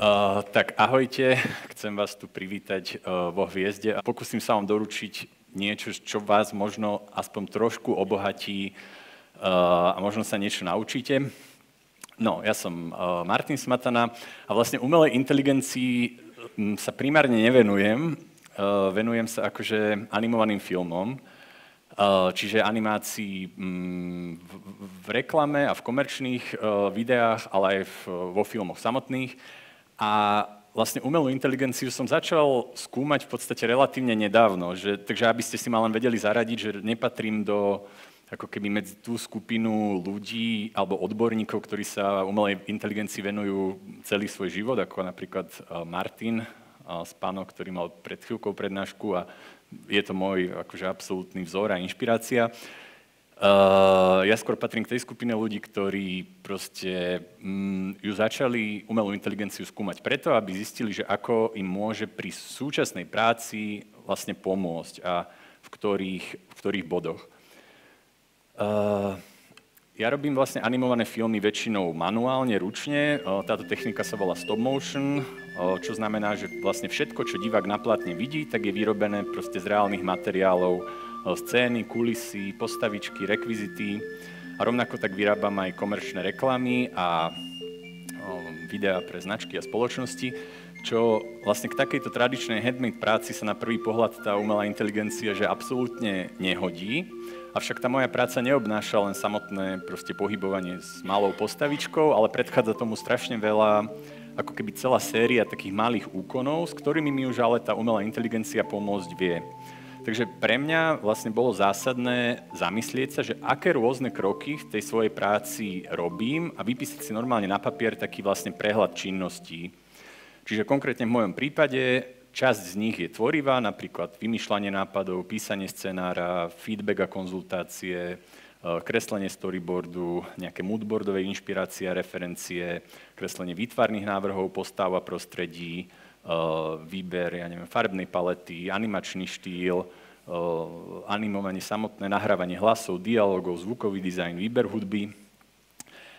Tak ahojte, chcem vás tu privítať vo Hviezde a pokúsim sa vám doručiť niečo, čo vás možno aspoň trošku obohatí a možno sa niečo naučíte. No, ja som Martin Smatana a vlastne umelej inteligencii sa primárne nevenujem, venujem sa akože animovaným filmom, čiže animácii v reklame a v komerčných videách, ale aj vo filmoch samotných. A vlastne umelú inteligenciu som začal skúmať v podstate relatívne nedávno, takže aby ste si ma len vedeli zaradiť, že nepatrím do ako keby medzi tú skupinu ľudí alebo odborníkov, ktorí sa umelej inteligencii venujú celý svoj život, ako napríklad Martin Spano, ktorý mal pred chvíľkou prednášku a je to môj akože absolútny vzor a inšpirácia. Ja skôr patrím k tej skupine ľudí, ktorí proste ju začali umelú inteligenciu skúmať preto, aby zistili, že ako im môže pri súčasnej práci vlastne pomôcť a v ktorých bodoch. Ja robím vlastne animované filmy väčšinou manuálne, ručne. Táto technika sa volá stop motion, čo znamená, že vlastne všetko, čo divák na plátne vidí, tak je vyrobené proste z reálnych materiálov, scény, kulisy, postavičky, rekvizity a rovnako tak vyrábam aj komerčné reklamy a videá pre značky a spoločnosti, čo vlastne k takejto tradičnej handmade práci sa na prvý pohľad tá umelá inteligencia že absolútne nehodí, avšak tá moja práca neobnáša len samotné proste pohybovanie s malou postavičkou, ale predchádza tomu strašne veľa, ako keby celá séria takých malých úkonov, s ktorými mi už ale tá umelá inteligencia pomôcť vie. Takže pre mňa vlastne bolo zásadné zamyslieť sa, že aké rôzne kroky v tej svojej práci robím a vypísať si normálne na papier taký vlastne prehľad činností. Čiže konkrétne v mojom prípade časť z nich je tvorivá, napríklad vymýšľanie nápadov, písanie scenára, feedback a konzultácie, kreslenie storyboardu, nejaké moodboardové inšpirácie a referencie, kreslenie výtvarných návrhov, postav a prostredí, výber, farebnej palety, animačný štýl, animovanie samotné, nahrávanie hlasov, dialogov, zvukový dizajn, výber hudby,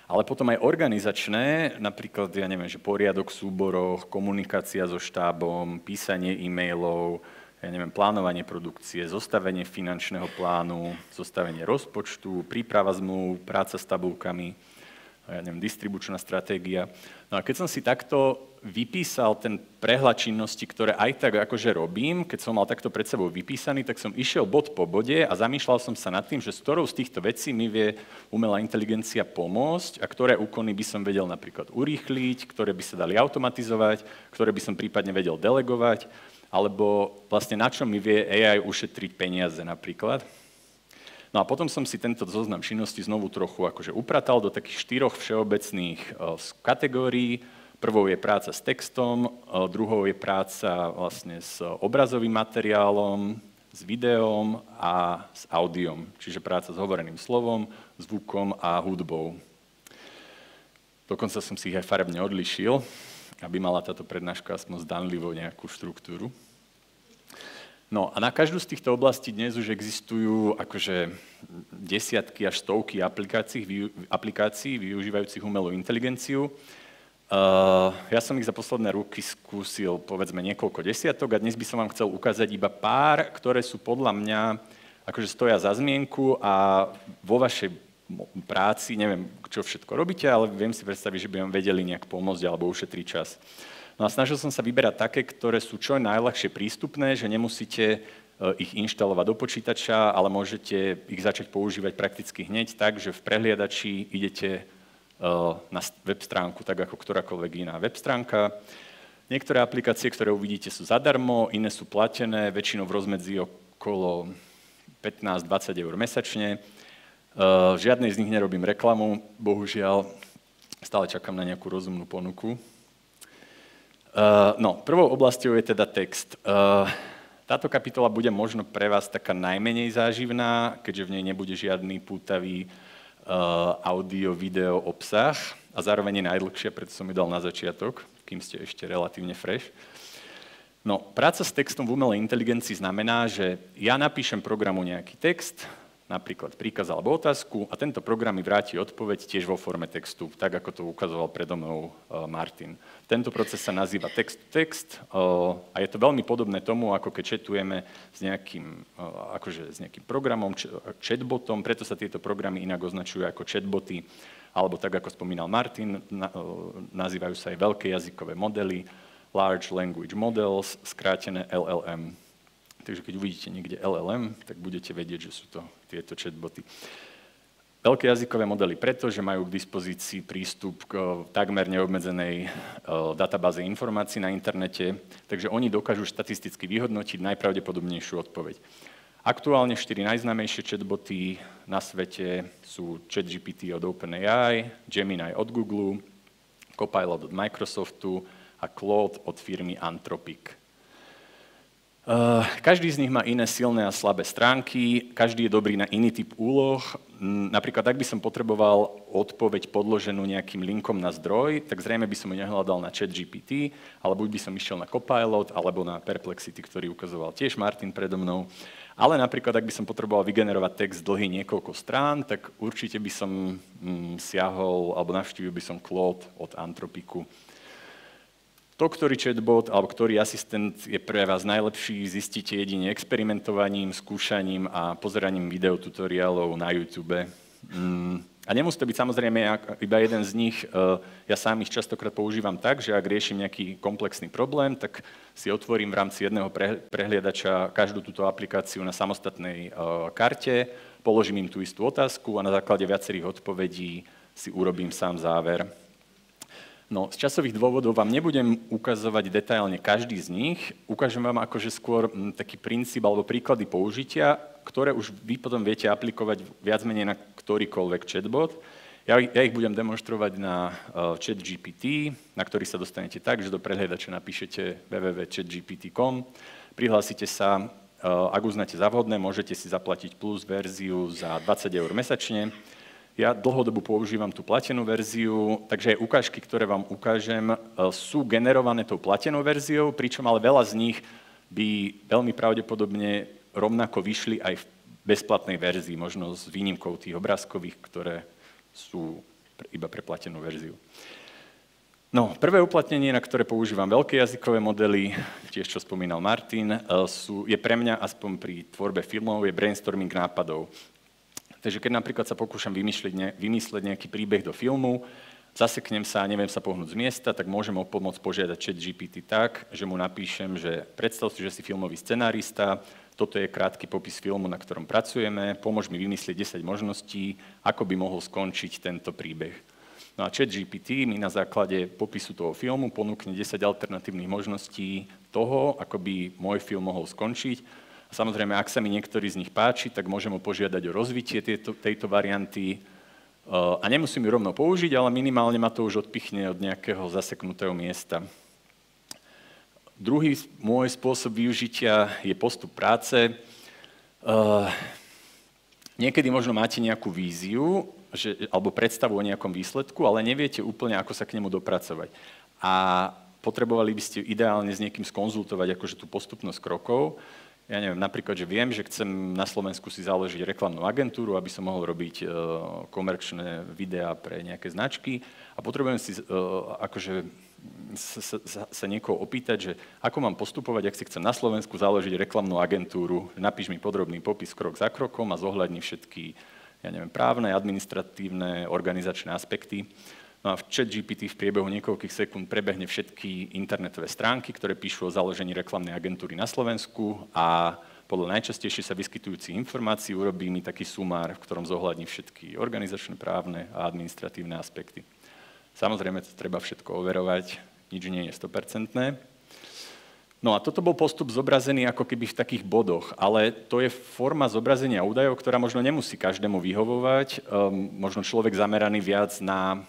ale potom aj organizačné, napríklad, že poriadok v súboroch, komunikácia so štábom, písanie e-mailov, plánovanie produkcie, zostavenie finančného plánu, zostavenie rozpočtu, príprava zmluv, práca s tabulkami, distribučná stratégia. No a keď som si takto vypísal ten prehľad činností, ktoré aj tak akože robím, keď som mal takto pred sebou vypísaný, tak som išiel bod po bode a zamýšľal som sa nad tým, že s ktorou z týchto vecí mi vie umelá inteligencia pomôcť a ktoré úkony by som vedel napríklad urýchliť, ktoré by sa dali automatizovať, ktoré by som prípadne vedel delegovať, alebo vlastne na čo mi vie AI ušetriť peniaze napríklad. No a potom som si tento zoznam činností znovu trochu akože upratal do takých 4 všeobecných kategórií. Prvou je práca s textom, druhou je práca vlastne s obrazovým materiálom, s videom a s audiom, čiže práca s hovoreným slovom, zvukom a hudbou. Dokonca som si ich aj farebne odlišil, aby mala táto prednáška aspoň zdanlivo nejakú štruktúru. No a na každú z týchto oblastí dnes už existujú akože desiatky až stovky aplikácií využívajúcich umelú inteligenciu. Ja som ich za posledné roky skúsil povedzme niekoľko desiatok a dnes by som vám chcel ukázať iba pár, ktoré sú podľa mňa akože stoja za zmienku a vo vašej práci, neviem, čo všetko robíte, ale viem si predstaviť, že by vám vedeli nejak pomôcť alebo ušetriť čas. No a snažil som sa vyberať také, ktoré sú čo najľahšie prístupné, že nemusíte ich inštalovať do počítača, ale môžete ich začať používať prakticky hneď tak, že v prehliadači idete na web stránku, tak ako ktorákoľvek iná web stránka. Niektoré aplikácie, ktoré uvidíte, sú zadarmo, iné sú platené, väčšinou v rozmedzi okolo 15-20 eur mesačne. Žiadnej z nich nerobím reklamu, bohužiaľ, stále čakám na nejakú rozumnú ponuku. Prvou oblasťou je teda text. Táto kapitola bude možno pre vás taká najmenej záživná, keďže v nej nebude žiadny pútavý audio, video obsah a zároveň je najdlhšia, preto som ju dal na začiatok, kým ste ešte relatívne fresh. Práca s textom v umelej inteligencii znamená, že ja napíšem programu nejaký text, napríklad príkaz alebo otázku a tento program mi vráti odpoveď tiež vo forme textu, tak ako to ukazoval predo mnou Martin. Tento proces sa nazýva text-to-text a je to veľmi podobné tomu, ako keď chatujeme s nejakým programom, chatbotom, preto sa tieto programy inak označujú ako chatboty, alebo tak, ako spomínal Martin, nazývajú sa aj veľké jazykové modely, Large Language Models, skrátené LLM. Takže keď uvidíte niekde LLM, tak budete vedieť, že sú to tieto chatboty. Veľké jazykové modely preto, že majú k dispozícii prístup k takmer neobmedzenej databáze informácií na internete, takže oni dokážu štatisticky vyhodnotiť najpravdepodobnejšiu odpoveď. Aktuálne 4 najznámejšie chatboty na svete sú ChatGPT od OpenAI, Gemini od Google, Copilot od Microsoftu a Claude od firmy Anthropic. Každý z nich má iné silné a slabé stránky, každý je dobrý na iný typ úloh. Napríklad, ak by som potreboval odpoveď podloženú nejakým linkom na zdroj, tak zrejme by som ju nehľadal na ChatGPT, ale buď by som išiel na Copilot, alebo na Perplexity, ktorý ukazoval tiež Martin predo mnou. Ale napríklad, ak by som potreboval vygenerovať text dlhý niekoľko strán, tak určite by som siahol, alebo navštívil by som Claude od Anthropicu. To, ktorý chatbot alebo ktorý asistent je pre vás najlepší, zistíte jedine experimentovaním, skúšaním a pozeraním videotutoriálov na YouTube. A nemusí to byť samozrejme iba jeden z nich. Ja sám ich častokrát používam tak, že ak riešim nejaký komplexný problém, tak si otvorím v rámci jedného prehliadača každú túto aplikáciu na samostatnej karte, položím im tú istú otázku a na základe viacerých odpovedí si urobím sám záver. No, z časových dôvodov vám nebudem ukazovať detailne každý z nich, ukážem vám akože skôr taký princíp alebo príklady použitia, ktoré už vy potom viete aplikovať viac menej na ktorýkoľvek chatbot. Ja ich budem demonštrovať na ChatGPT, na ktorý sa dostanete tak, že do prehliadača napíšete www.chatgpt.com, prihlásite sa, ak uznáte za vhodné, môžete si zaplatiť plus verziu za 20 € mesačne. Ja dlhodobo používam tú platenú verziu, takže aj ukážky, ktoré vám ukážem, sú generované tou platenou verziou, pričom ale veľa z nich by veľmi pravdepodobne rovnako vyšli aj v bezplatnej verzii, možno s výnimkou tých obrázkových, ktoré sú iba pre platenú verziu. No, prvé uplatnenie, na ktoré používam veľké jazykové modely, tiež čo spomínal Martin, je pre mňa, aspoň pri tvorbe filmov, je brainstorming nápadov. Takže keď napríklad sa pokúšam vymysleť nejaký príbeh do filmu, zaseknem sa a neviem sa pohnúť z miesta, tak môžem o pomoc požiadať ChatGPT tak, že mu napíšem, že predstav si, že si filmový scenárista, toto je krátky popis filmu, na ktorom pracujeme, pomôž mi vymyslieť 10 možností, ako by mohol skončiť tento príbeh. No a ChatGPT mi na základe popisu toho filmu ponúkne 10 alternatívnych možností toho, ako by môj film mohol skončiť. Samozrejme, ak sa mi niektorý z nich páči, tak môžem ho požiadať o rozvitie tejto varianty a nemusím ju rovno použiť, ale minimálne ma to už odpichne od nejakého zaseknutého miesta. Druhý môj spôsob využitia je postup práce. Niekedy možno máte nejakú víziu alebo predstavu o nejakom výsledku, ale neviete úplne, ako sa k nemu dopracovať. A potrebovali by ste ideálne s niekým skonzultovať akože tú postupnosť krokov. Ja neviem, napríklad, že viem, že chcem na Slovensku si založiť reklamnú agentúru, aby som mohol robiť komerčné videá pre nejaké značky a potrebujem si akože sa niekoho opýtať, že ako mám postupovať, ak si chcem na Slovensku založiť reklamnú agentúru, napíš mi podrobný popis krok za krokom a zohľadni všetky, ja neviem, právne, administratívne, organizačné aspekty. No a v ChatGPT v priebehu niekoľkých sekúnd prebehne všetky internetové stránky, ktoré píšu o založení reklamnej agentúry na Slovensku a podľa najčastejšie sa vyskytujúcich informácií urobí mi taký sumár, v ktorom zohľadní všetky organizačné, právne a administratívne aspekty. Samozrejme, to treba všetko overovať, nič nie je 100%. No a toto bol postup zobrazený ako keby v takých bodoch, ale to je forma zobrazenia údajov, ktorá možno nemusí každému vyhovovať. Možno človek zameraný viac na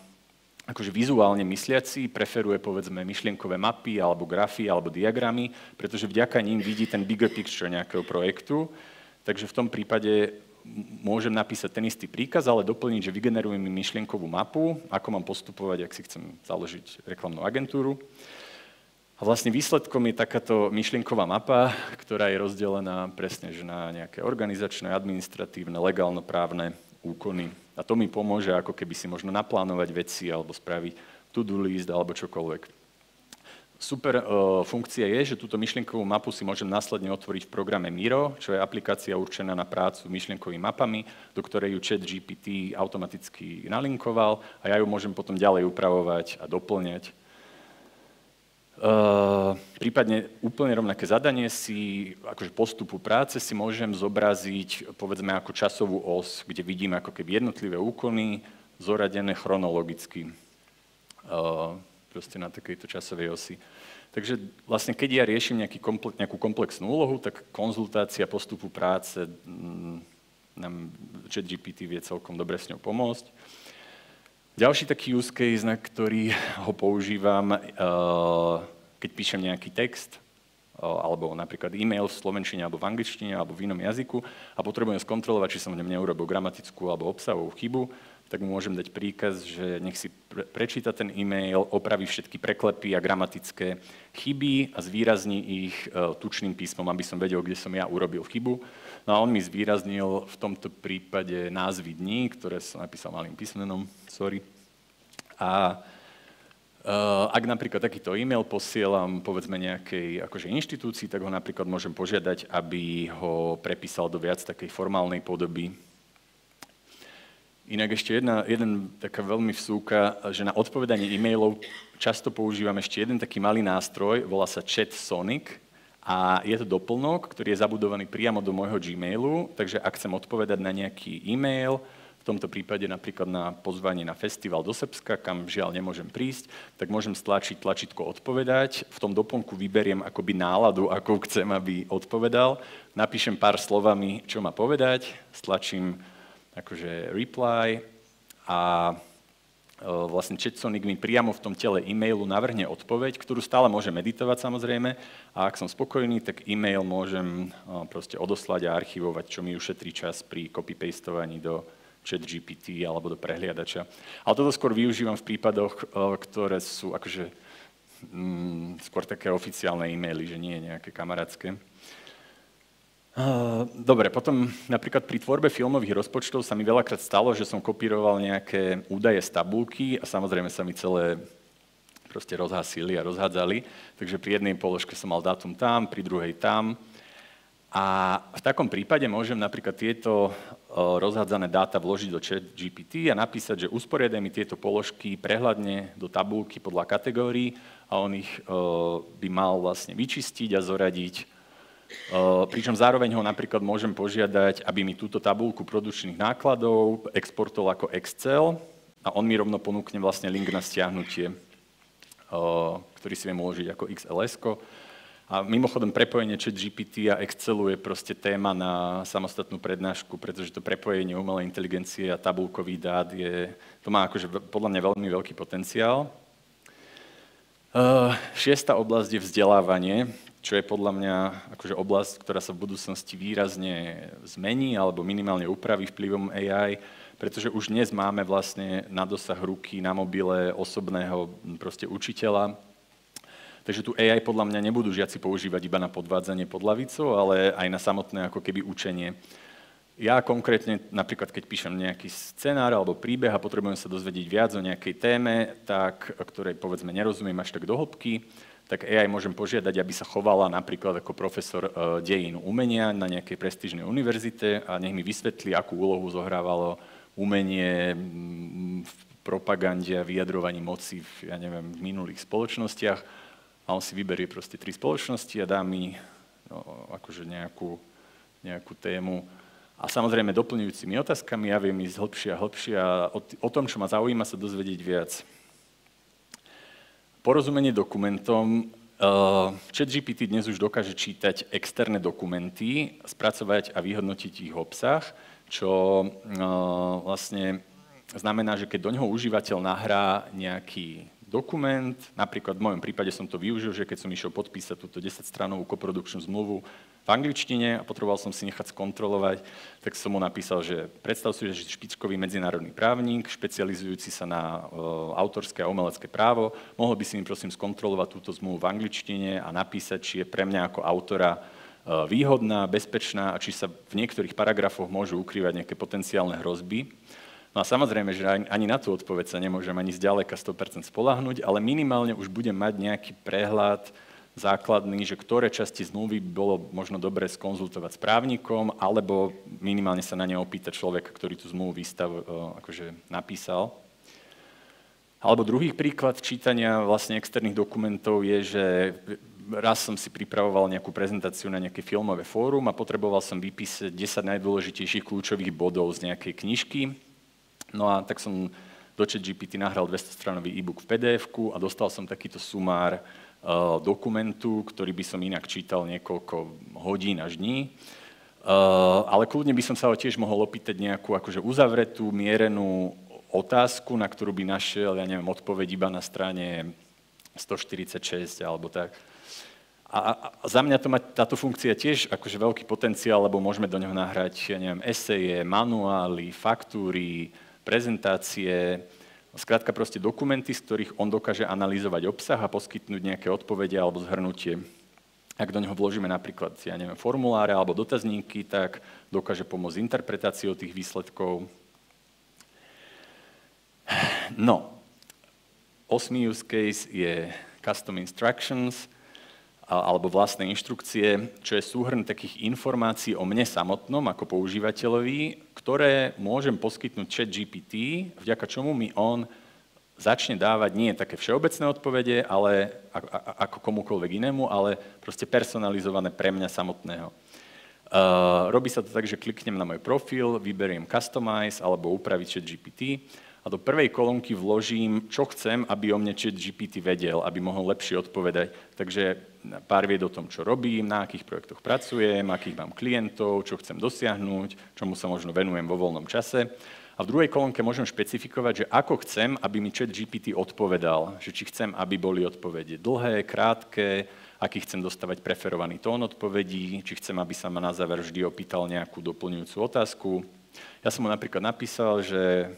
akože vizuálne mysliaci preferuje povedzme myšlienkové mapy alebo grafy alebo diagramy, pretože vďaka ním vidí ten bigger picture nejakého projektu. Takže v tom prípade môžem napísať ten istý príkaz, ale doplniť, že vygenerujem mi myšlienkovú mapu, ako mám postupovať, ak si chcem založiť reklamnú agentúru. A A vlastne výsledkom je takáto myšlienková mapa, ktorá je rozdelená presne že na nejaké organizačné, administratívne, legálno-právne úkony. A to mi pomôže ako keby si možno naplánovať veci alebo spraviť to-do list alebo čokoľvek. Super funkcia je, že túto myšlienkovú mapu si môžem následne otvoriť v programe Miro, čo je aplikácia určená na prácu s myšlienkovými mapami, do ktorej ju ChatGPT automaticky nalinkoval a ja ju môžem potom ďalej upravovať a doplňať. Prípadne úplne rovnaké zadanie si, akože postupu práce si môžem zobraziť, povedzme, ako časovú os, kde vidím ako keby jednotlivé úkony zoradené chronologicky. Proste na takejto časovej osi. Takže vlastne keď ja riešim nejakú komplexnú úlohu, tak konzultácia postupu práce nám ChatGPT vie celkom dobre s ňou pomôcť. Ďalší taký use case, na ktorý ho používam, keď píšem nejaký text, alebo napríklad e-mail v slovenčine, alebo v angličtine, alebo v inom jazyku a potrebujem skontrolovať, či som v ňom neurobil gramatickú alebo obsahovú chybu, tak mu môžem dať príkaz, že nech si prečíta ten e-mail, opraví všetky preklepy a gramatické chyby a zvýrazní ich tučným písmom, aby som vedel, kde som ja urobil chybu. No a on mi zvýraznil v tomto prípade názvy dní, ktoré som napísal malým písmenom, sorry. A ak napríklad takýto e-mail posielam povedzme nejakej akože inštitúcii, tak ho napríklad môžem požiadať, aby ho prepísal do viac takej formálnej podoby. Inak ešte jeden taká veľmi vsúka, že na odpovedanie e-mailov často používam ešte jeden taký malý nástroj, volá sa Chat Sonic a je to doplnok, ktorý je zabudovaný priamo do môjho Gmailu, takže ak chcem odpovedať na nejaký e-mail, v tomto prípade napríklad na pozvanie na festival do Srbska, kam žiaľ nemôžem prísť, tak môžem stlačiť tlačítko odpovedať, v tom doplnku vyberiem akoby náladu, akú chcem, aby odpovedal, napíšem pár slovami, čo má povedať, stlačím akože reply a vlastne ChatSonic mi priamo v tom tele e-mailu navrhne odpoveď, ktorú stále môžem editovať samozrejme a ak som spokojný, tak e-mail môžem proste odoslať a archivovať, čo mi ušetrí čas pri copy-pastovaní do ChatGPT alebo do prehliadača. Ale toto skôr využívam v prípadoch, ktoré sú akože skôr také oficiálne e-maily, že nie nejaké kamarátske. Dobre, potom napríklad pri tvorbe filmových rozpočtov sa mi veľakrát stalo, že som kopíroval nejaké údaje z tabulky a samozrejme sa mi celé proste rozhasili a rozhádzali, takže pri jednej položke som mal dátum tam, pri druhej tam. A v takom prípade môžem napríklad tieto rozhádzané dáta vložiť do ChatGPT a napísať, že usporiadaj mi tieto položky prehľadne do tabulky podľa kategórií a on ich by mal vlastne vyčistiť a zoradiť. Pričom zároveň ho napríklad môžem požiadať, aby mi túto tabuľku produkčných nákladov exportoval ako Excel a on mi rovno ponúkne vlastne link na stiahnutie, ktorý si viem uložiť ako XLS-ko. A mimochodom prepojenie ChatGPT a Excelu je proste téma na samostatnú prednášku, pretože to prepojenie umelej inteligencie a tabuľkových dát to má akože podľa mňa veľmi veľký potenciál. Šiesta oblasť je vzdelávanie, čo je podľa mňa akože oblasť, ktorá sa v budúcnosti výrazne zmení alebo minimálne upraví vplyvom AI, pretože už dnes máme vlastne na dosah ruky, na mobile osobného proste učiteľa. Takže tu AI podľa mňa nebudú žiaci používať iba na podvádzanie pod lavicou, ale aj na samotné ako keby učenie. Ja konkrétne, napríklad keď píšem nejaký scenár alebo príbeh a potrebujem sa dozvedieť viac o nejakej téme, ktorej povedzme nerozumiem až tak do hĺbky, tak AI môžem požiadať, aby sa chovala napríklad ako profesor dejín umenia na nejakej prestížnej univerzite a nech mi vysvetlí, akú úlohu zohrávalo umenie v propagande a vyjadrovaní moci v minulých spoločnostiach. A on si vyberie proste 3 spoločnosti a dá mi akože nejakú tému. A samozrejme doplňujúcimi otázkami ja viem ísť hĺbšie a o tom, čo ma zaujíma, sa dozvedieť viac. Porozumenie dokumentom. ChatGPT dnes už dokáže čítať externé dokumenty, spracovať a vyhodnotiť ich obsah, čo vlastne znamená, že keď do ňoho užívateľ nahrá nejaký dokument, napríklad v mojom prípade som to využil, že keď som išiel podpísať túto 10-stranovú koprodukčnú zmluvu v angličtine a potreboval som si nechať skontrolovať, tak som mu napísal, že predstav si, že špičkový medzinárodný právnik, špecializujúci sa na autorské a umelecké právo, mohol by si mi prosím skontrolovať túto zmluvu v angličtine a napísať, či je pre mňa ako autora výhodná, bezpečná a či sa v niektorých paragrafoch môžu ukrývať nejaké potenciálne hrozby. No a samozrejme, že ani na tú odpoveď sa nemôžem ani zďaleka 100% spoľahnúť, ale minimálne už budem mať nejaký prehľad základný, že ktoré časti zmluvy bolo možno dobre skonzultovať s právnikom, alebo minimálne sa na ne opýtať človeka, ktorý tú zmluvu akože napísal. Alebo druhý príklad čítania vlastne externých dokumentov je, že raz som si pripravoval nejakú prezentáciu na nejaké filmové fórum a potreboval som vypísať 10 najdôležitejších kľúčových bodov z nejakej knižky. No a tak som do ChatGPT nahral 200-stranový e-book v PDF-ku a dostal som takýto sumár dokumentu, ktorý by som inak čítal niekoľko hodín až dní. Ale kľudne by som sa ho tiež mohol opýtať nejakú akože uzavretú, mierenú otázku, na ktorú by našiel, ja neviem, odpoveď iba na strane 146 alebo tak. A za mňa to má táto funkcia tiež akože veľký potenciál, lebo môžeme do neho nahrať, ja neviem, eseje, manuály, faktúry, prezentácie, skrátka proste dokumenty, z ktorých on dokáže analyzovať obsah a poskytnúť nejaké odpovede alebo zhrnutie. Ak do neho vložíme napríklad, ja neviem, formuláre alebo dotazníky, tak dokáže pomôcť interpretáciou tých výsledkov. No, 8. use case je custom instructions, alebo vlastné inštrukcie, čo je súhrn takých informácií o mne samotnom ako používateľovi, ktoré môžem poskytnúť ChatGPT, vďaka čomu mi on začne dávať nie také všeobecné odpovede, ale ako komukoľvek inému, ale proste personalizované pre mňa samotného. Robí sa to tak, že kliknem na môj profil, vyberiem Customize alebo upraviť ChatGPT a do prvej kolónky vložím, čo chcem, aby o mne ChatGPT vedel, aby mohol lepšie odpovedať. Takže pár vied o tom, čo robím, na akých projektoch pracujem, akých mám klientov, čo chcem dosiahnuť, čomu sa možno venujem vo voľnom čase. A v druhej kolónke môžem špecifikovať, že ako chcem, aby mi ChatGPT odpovedal. Že či chcem, aby boli odpovede dlhé, krátke, aký chcem dostávať preferovaný tón odpovedí, či chcem, aby sa ma na záver vždy opýtal nejakú doplňujúcu otázku. Ja som mu napríklad napísal, že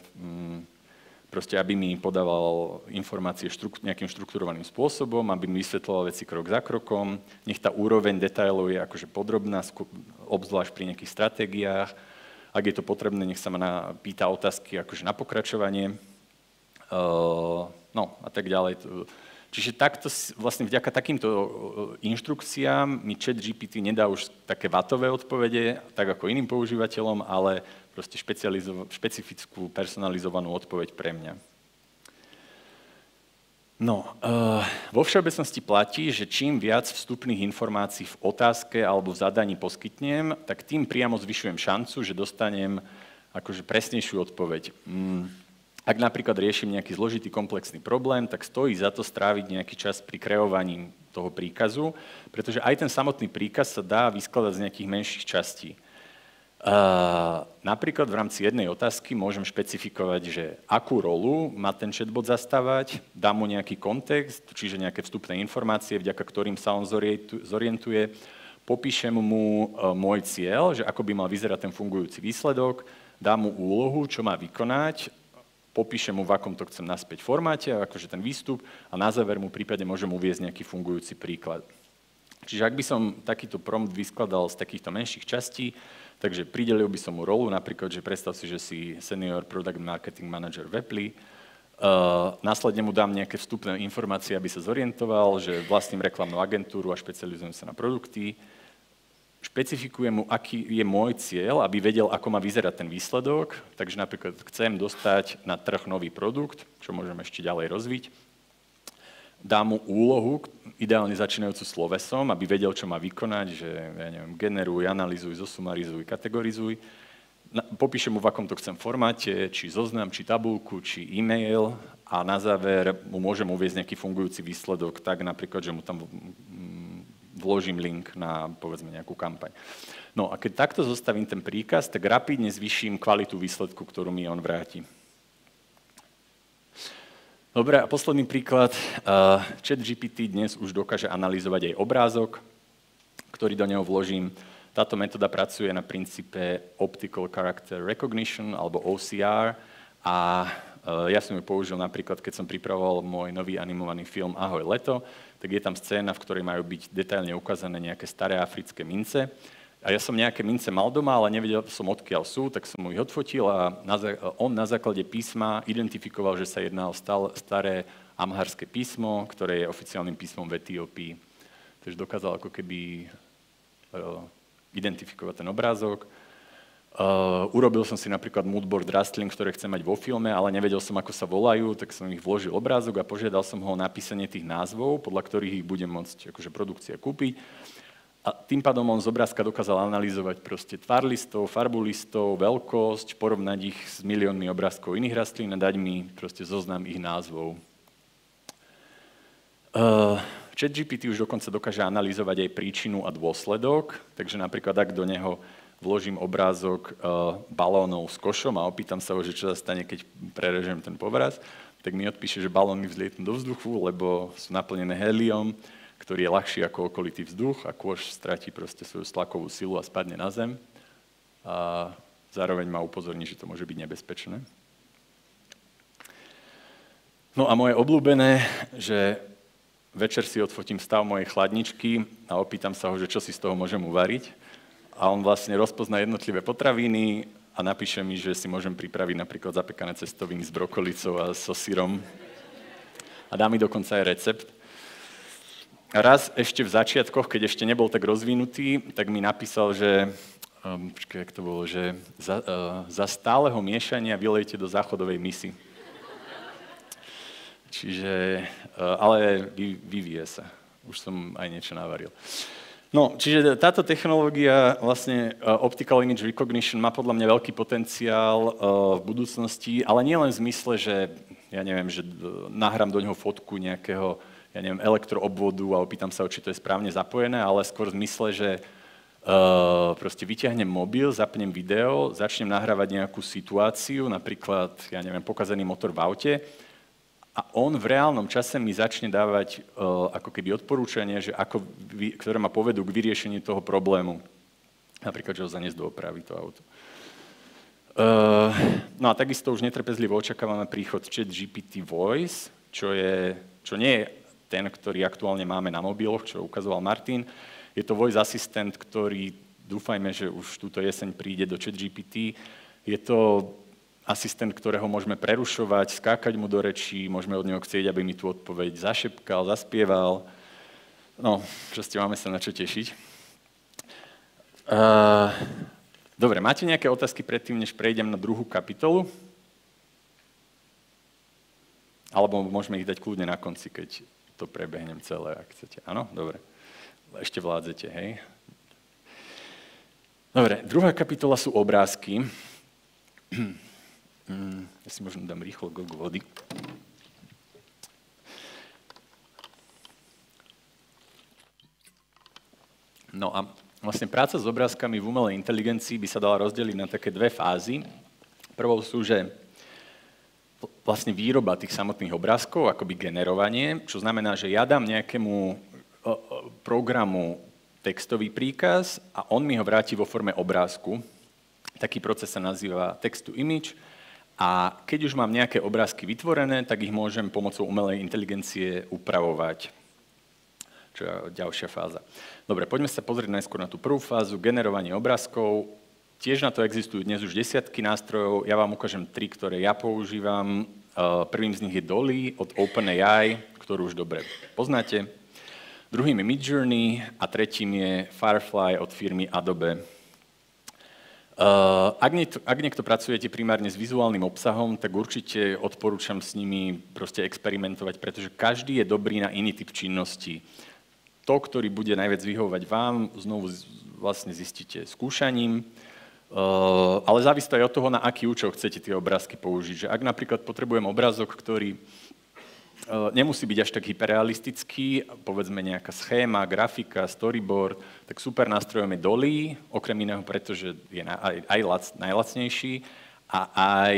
proste, aby mi podával informácie nejakým štrukturovaným spôsobom, aby mi vysvetľoval veci krok za krokom, nech tá úroveň detailov je akože podrobná, obzvlášť pri nejakých stratégiách. Ak je to potrebné, nech sa ma pýta otázky akože na pokračovanie, no a tak ďalej. Čiže takto, vlastne vďaka takýmto inštrukciám mi ChatGPT nedá už také vatové odpovede, tak ako iným používateľom, ale proste špecifickú, personalizovanú odpoveď pre mňa. No, vo všeobecnosti platí, že čím viac vstupných informácií v otázke alebo v zadaní poskytnem, tak tým priamo zvyšujem šancu, že dostanem akože presnejšiu odpoveď. Ak napríklad riešim nejaký zložitý komplexný problém, tak stojí za to stráviť nejaký čas pri kreovaní toho príkazu, pretože aj ten samotný príkaz sa dá vyskladať z nejakých menších častí. Napríklad v rámci jednej otázky môžem špecifikovať, že akú rolu má ten chatbot zastávať, dám mu nejaký kontext, čiže nejaké vstupné informácie, vďaka ktorým sa on zorientuje, popíšem mu môj cieľ, že ako by mal vyzerať ten fungujúci výsledok, dám mu úlohu, čo má vykonať, popíšem mu, v akom to chcem naspäť formáte, akože ten výstup a na záver mu prípade môžem uviesť nejaký fungujúci príklad. Čiže ak by som takýto prompt vyskladal z takýchto menších častí, takže pridelil by som mu rolu, napríklad, že predstav si, že si Senior Product Marketing Manager v Apple, následne mu dám nejaké vstupné informácie, aby sa zorientoval, že vlastním reklamnú agentúru a špecializujem sa na produkty, špecifikujem mu, aký je môj cieľ, aby vedel, ako má vyzerať ten výsledok, takže napríklad chcem dostať na trh nový produkt, čo môžem ešte ďalej rozviť, dám mu úlohu, ideálne začínajúcu slovesom, aby vedel, čo má vykonať, že ja neviem, generuj, analyzuj, zosumarizuj, kategorizuj. Popíšem mu, v akom to chcem formáte, či zoznam, či tabuľku, či e-mail a na záver mu môžem uviesť nejaký fungujúci výsledok, tak napríklad, že mu tam vložím link na, povedzme, nejakú kampaň. No a keď takto zostavím ten príkaz, tak rapidne zvýšim kvalitu výsledku, ktorú mi on vráti. Dobre, a posledný príklad. ChatGPT dnes už dokáže analyzovať aj obrázok. ktorý do neho vložím. Táto metóda pracuje na princípe Optical Character Recognition, alebo OCR, a ja som ju použil napríklad, keď som pripravoval môj nový animovaný film Ahoj leto, tak je tam scéna, v ktorej majú byť detailne ukázané nejaké staré africké mince. A ja som nejaké mince mal doma, ale nevedel som, odkiaľ sú, tak som mu ich odfotil a on na základe písma identifikoval, že sa jedná o staré amharské písmo, ktoré je oficiálnym písmom v Etiópii. Takže dokázal ako keby identifikovať ten obrázok. Urobil som si napríklad moodboard rastlín, ktoré chcem mať vo filme, ale nevedel som, ako sa volajú, tak som ich vložil obrázok a požiadal som ho o napísanie tých názvov, podľa ktorých ich budem môcť akože produkcia kúpiť. A tým pádom on z obrázka dokázal analyzovať proste tvar listov, farbu listov, veľkosť, porovnať ich s miliónmi obrázkov iných rastlín a dať mi proste zoznam ich názvov. ChatGPT už dokonca dokáže analyzovať aj príčinu a dôsledok, takže napríklad ak do neho vložím obrázok balónov s košom a opýtam sa ho, že čo sa stane, keď prerežem ten povraz, tak mi odpíše, že balóny vzlietnú do vzduchu, lebo sú naplnené héliom, ktorý je ľahší ako okolitý vzduch a kôš stratí proste svoju tlakovú silu a spadne na zem. A zároveň ma upozorní, že to môže byť nebezpečné. No a moje obľúbené, že večer si odfotím stav mojej chladničky a opýtam sa ho, že čo si z toho môžem uvariť. A on vlastne rozpozná jednotlivé potraviny a napíše mi, že si môžem pripraviť napríklad zapekané cestoviny s brokolicou a so syrom. A dá mi dokonca aj recept. A raz ešte v začiatkoch, keď ešte nebol tak rozvinutý, tak mi napísal, že jak to bolo, že za stáleho miešania vylejte do záchodovej misy. Čiže, ale vyvíje sa. Už som aj niečo navaril. No, čiže táto technológia, vlastne Optical Image Recognition, má podľa mňa veľký potenciál v budúcnosti, ale nie len v zmysle, že, ja neviem, že nahrám do neho fotku nejakého, ja neviem, elektroobvodu a opýtam sa, či to je správne zapojené, ale skôr v zmysle, že proste vyťahnem mobil, zapnem video, začnem nahrávať nejakú situáciu, napríklad, ja neviem, pokazený motor v aute, a on v reálnom čase mi začne dávať ako keby odporúčania, že ktoré ma povedú k vyriešeniu toho problému. Napríklad, že ho zaniesť do opravy to auto. No a takisto už netrpezlivo očakávame príchod ChatGPT Voice, čo nie je ten, ktorý aktuálne máme na mobiloch, čo ukazoval Martin. Je to voice asistent, ktorý dúfajme, že už túto jeseň príde do ChatGPT. Je to asistent, ktorého môžeme prerušovať, skákať mu do rečí, môžeme od neho chcieť, aby mi tú odpoveď zašepkal, zaspieval. No, proste máme sa na čo tešiť. Dobre, máte nejaké otázky predtým, než prejdem na druhú kapitolu? Alebo môžeme ich dať kľudne na konci, keď to prebehnem celé, ak chcete. Áno? Dobre. Ešte vládzete, hej? Dobre, druhá kapitola sú obrázky. Ja si možno dám rýchlo glk vody. No a vlastne práca s obrázkami v umelej inteligencii by sa dala rozdeliť na také dve fázy. Prvou sú, že vlastne výroba tých samotných obrázkov, akoby generovanie, čo znamená, že ja dám nejakému programu textový príkaz a on mi ho vráti vo forme obrázku. Taký proces sa nazýva text-to-image. A keď už mám nejaké obrázky vytvorené, tak ich môžem pomocou umelej inteligencie upravovať. Čo je ďalšia fáza. Dobre, poďme sa pozrieť najskôr na tú prvú fázu, generovanie obrázkov. Tiež na to existujú dnes už desiatky nástrojov. Ja vám ukážem 3, ktoré ja používam. Prvým z nich je Dolly od OpenAI, ktorú už dobre poznáte. Druhým je Midjourney a tretím je Firefly od firmy Adobe. Ak niekto pracujete primárne s vizuálnym obsahom, tak určite odporúčam s nimi proste experimentovať, pretože každý je dobrý na iný typ činnosti. To, ktorý bude najviac vyhovovať vám, znovu vlastne zistíte skúšaním, ale závisí to aj od toho, na aký účel chcete tie obrázky použiť. Že ak napríklad potrebujem obrázok, ktorý nemusí byť až tak hyperrealistický, povedzme nejaká schéma, grafika, storyboard, tak super nástrojom je Dolly, okrem iného, pretože je aj najlacnejší a aj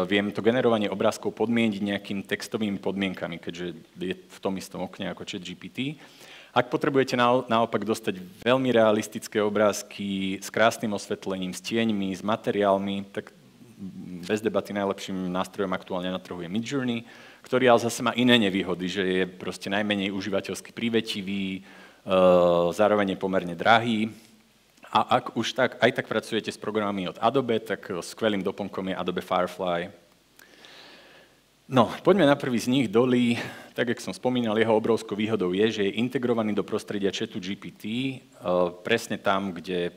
viem to generovanie obrázkov podmieniť nejakým textovými podmienkami, keďže je v tom istom okne ako ChatGPT. Ak potrebujete naopak dostať veľmi realistické obrázky s krásnym osvetlením, s tieňmi, s materiálmi, tak bez debaty najlepším nástrojom aktuálne na trhu je Midjourney, ktorý ale zase má iné nevýhody, že je proste najmenej užívateľsky prívetivý, zároveň je pomerne drahý. A ak už aj tak pracujete s programami od Adobe, tak skvelým doplnkom je Adobe Firefly. No, poďme na prvý z nich, Dolly. Tak, jak som spomínal, jeho obrovskou výhodou je, že je integrovaný do prostredia chatu GPT, presne tam, kde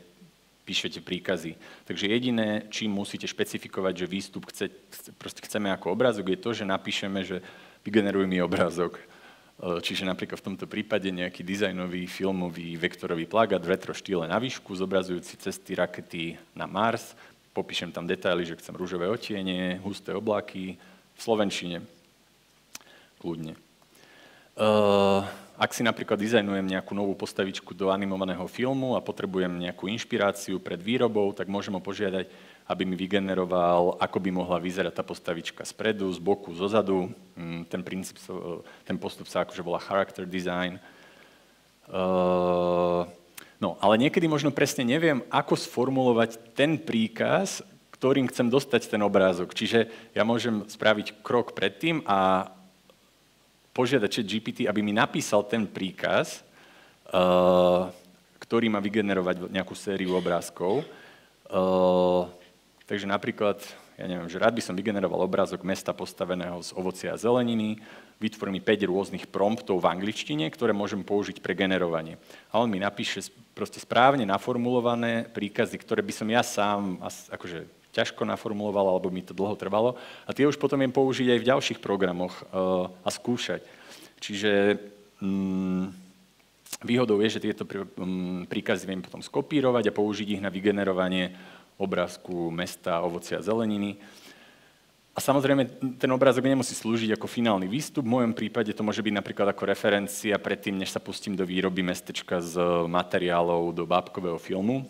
píšete príkazy. Takže jediné, čím musíte špecifikovať, že výstup chceme ako obrázok, je to, že napíšeme, že vygeneruj mi obrázok. Čiže napríklad v tomto prípade nejaký dizajnový, filmový, vektorový plagát v retro štýle na výšku, zobrazujúci cesty rakety na Mars, popíšem tam detaily, že chcem ružové odtiene, husté oblaky, v slovenčine, kľudne. Ak si napríklad dizajnujem nejakú novú postavičku do animovaného filmu a potrebujem nejakú inšpiráciu pred výrobou, tak môžem ho požiadať, aby mi vygeneroval, ako by mohla vyzerať tá postavička spredu, z boku, zozadu. Ten postup sa akože volá character design. No, ale niekedy možno presne neviem, ako sformulovať ten príkaz, ktorým chcem dostať ten obrázok. Čiže ja môžem spraviť krok predtým a požiadať ChatGPT, aby mi napísal ten príkaz, ktorý má vygenerovať nejakú sériu obrázkov. Takže napríklad, ja neviem, že rád by som vygeneroval obrázok mesta postaveného z ovocia a zeleniny, vytvorí mi 5 rôznych promptov v angličtine, ktoré môžem použiť pre generovanie. A on mi napíše proste správne naformulované príkazy, ktoré by som ja sám akože ťažko naformuloval, alebo mi to dlho trvalo. A tie už potom viem použiť aj v ďalších programoch a skúšať. Čiže výhodou je, že tieto príkazy viem potom skopírovať a použiť ich na vygenerovanie obrázku mesta, ovocia a zeleniny. A samozrejme, ten obrázok nemusí slúžiť ako finálny výstup. V mojom prípade to môže byť napríklad ako referencia predtým, než sa pustím do výroby mestečka z materiálov do bábkového filmu.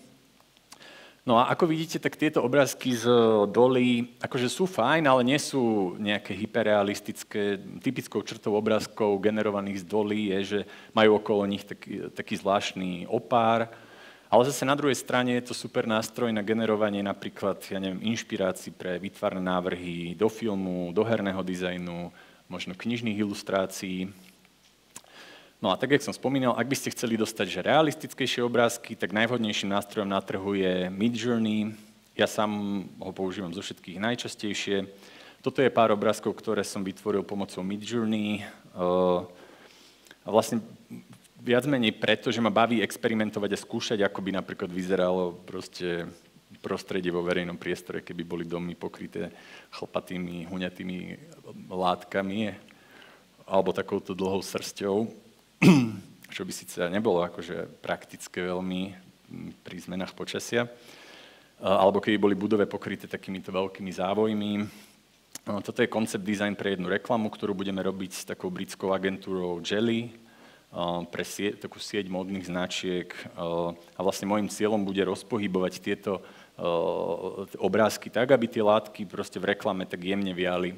No a ako vidíte, tak tieto obrázky z Dolly akože sú fajn, ale nie sú nejaké hyperrealistické. Typickou črtou obrázkov generovaných z Dolly je, že majú okolo nich taký zvláštny opár. Ale zase na druhej strane je to super nástroj na generovanie napríklad, ja neviem, inšpirácií pre výtvarné návrhy do filmu, do herného dizajnu, možno knižných ilustrácií. No a tak, jak som spomínal, ak by ste chceli dostať že realistickejšie obrázky, tak najvhodnejším nástrojom na trhu je Midjourney. Ja sám ho používam zo všetkých najčastejšie. Toto je pár obrázkov, ktoré som vytvoril pomocou Midjourney. A vlastne viac menej preto, že ma baví experimentovať a skúšať, ako by napríklad vyzeralo proste prostredie vo verejnom priestore, keby boli domy pokryté chlpatými, huňatými látkami alebo takouto dlhou srsťou, čo by síce nebolo akože praktické veľmi pri zmenách počasia, alebo keby boli budove pokryté takýmito veľkými závojmi. Toto je koncept design pre jednu reklamu, ktorú budeme robiť s takou britskou agentúrou Jelly, pre takú sieť módnych značiek a vlastne môjim cieľom bude rozpohybovať tieto obrázky tak, aby tie látky proste v reklame tak jemne viali.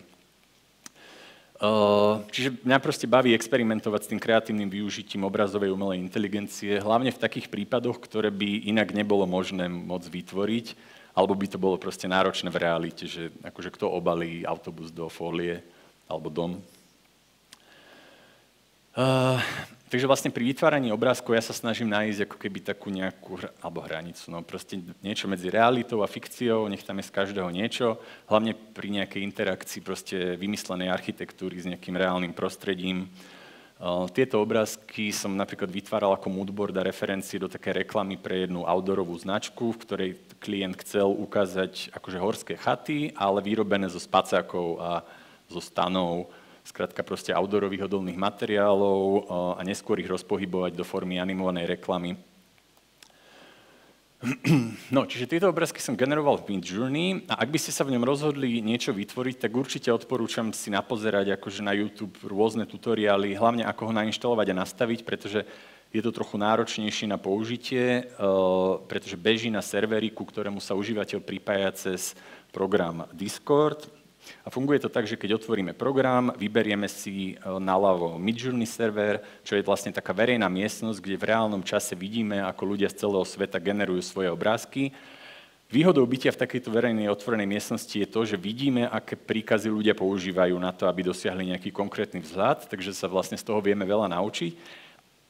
Čiže mňa proste baví experimentovať s tým kreatívnym využitím obrazovej umelej inteligencie, hlavne v takých prípadoch, ktoré by inak nebolo možné môcť vytvoriť, alebo by to bolo proste náročné v realite, že akože kto obalí autobus do fólie alebo dom. Takže vlastne pri vytváraní obrázkov ja sa snažím nájsť ako keby takú nejakú alebo hranicu, no proste niečo medzi realitou a fikciou, nech tam je z každého niečo, hlavne pri nejakej interakcii proste vymyslenej architektúry s nejakým reálnym prostredím. Tieto obrázky som napríklad vytváral ako moodboard a referencie do také reklamy pre jednu outdoorovú značku, v ktorej klient chcel ukázať akože horské chaty, ale vyrobené zo spacákov a zo stanov, skrátka proste outdoorových odolných materiálov a neskôr ich rozpohybovať do formy animovanej reklamy. No, čiže tieto obrázky som generoval v Midjourney a ak by ste sa v ňom rozhodli niečo vytvoriť, tak určite odporúčam si napozerať akože na YouTube rôzne tutoriály, hlavne ako ho nainštalovať a nastaviť, pretože je to trochu náročnejšie na použitie, pretože beží na serveri, ku ktorému sa užívateľ pripája cez program Discord. A funguje to tak, že keď otvoríme program, vyberieme si naľavo Midjourney server, čo je vlastne taká verejná miestnosť, kde v reálnom čase vidíme, ako ľudia z celého sveta generujú svoje obrázky. Výhodou bytia v takejto verejnej otvorenej miestnosti je to, že vidíme, aké príkazy ľudia používajú na to, aby dosiahli nejaký konkrétny vzhľad, takže sa vlastne z toho vieme veľa naučiť.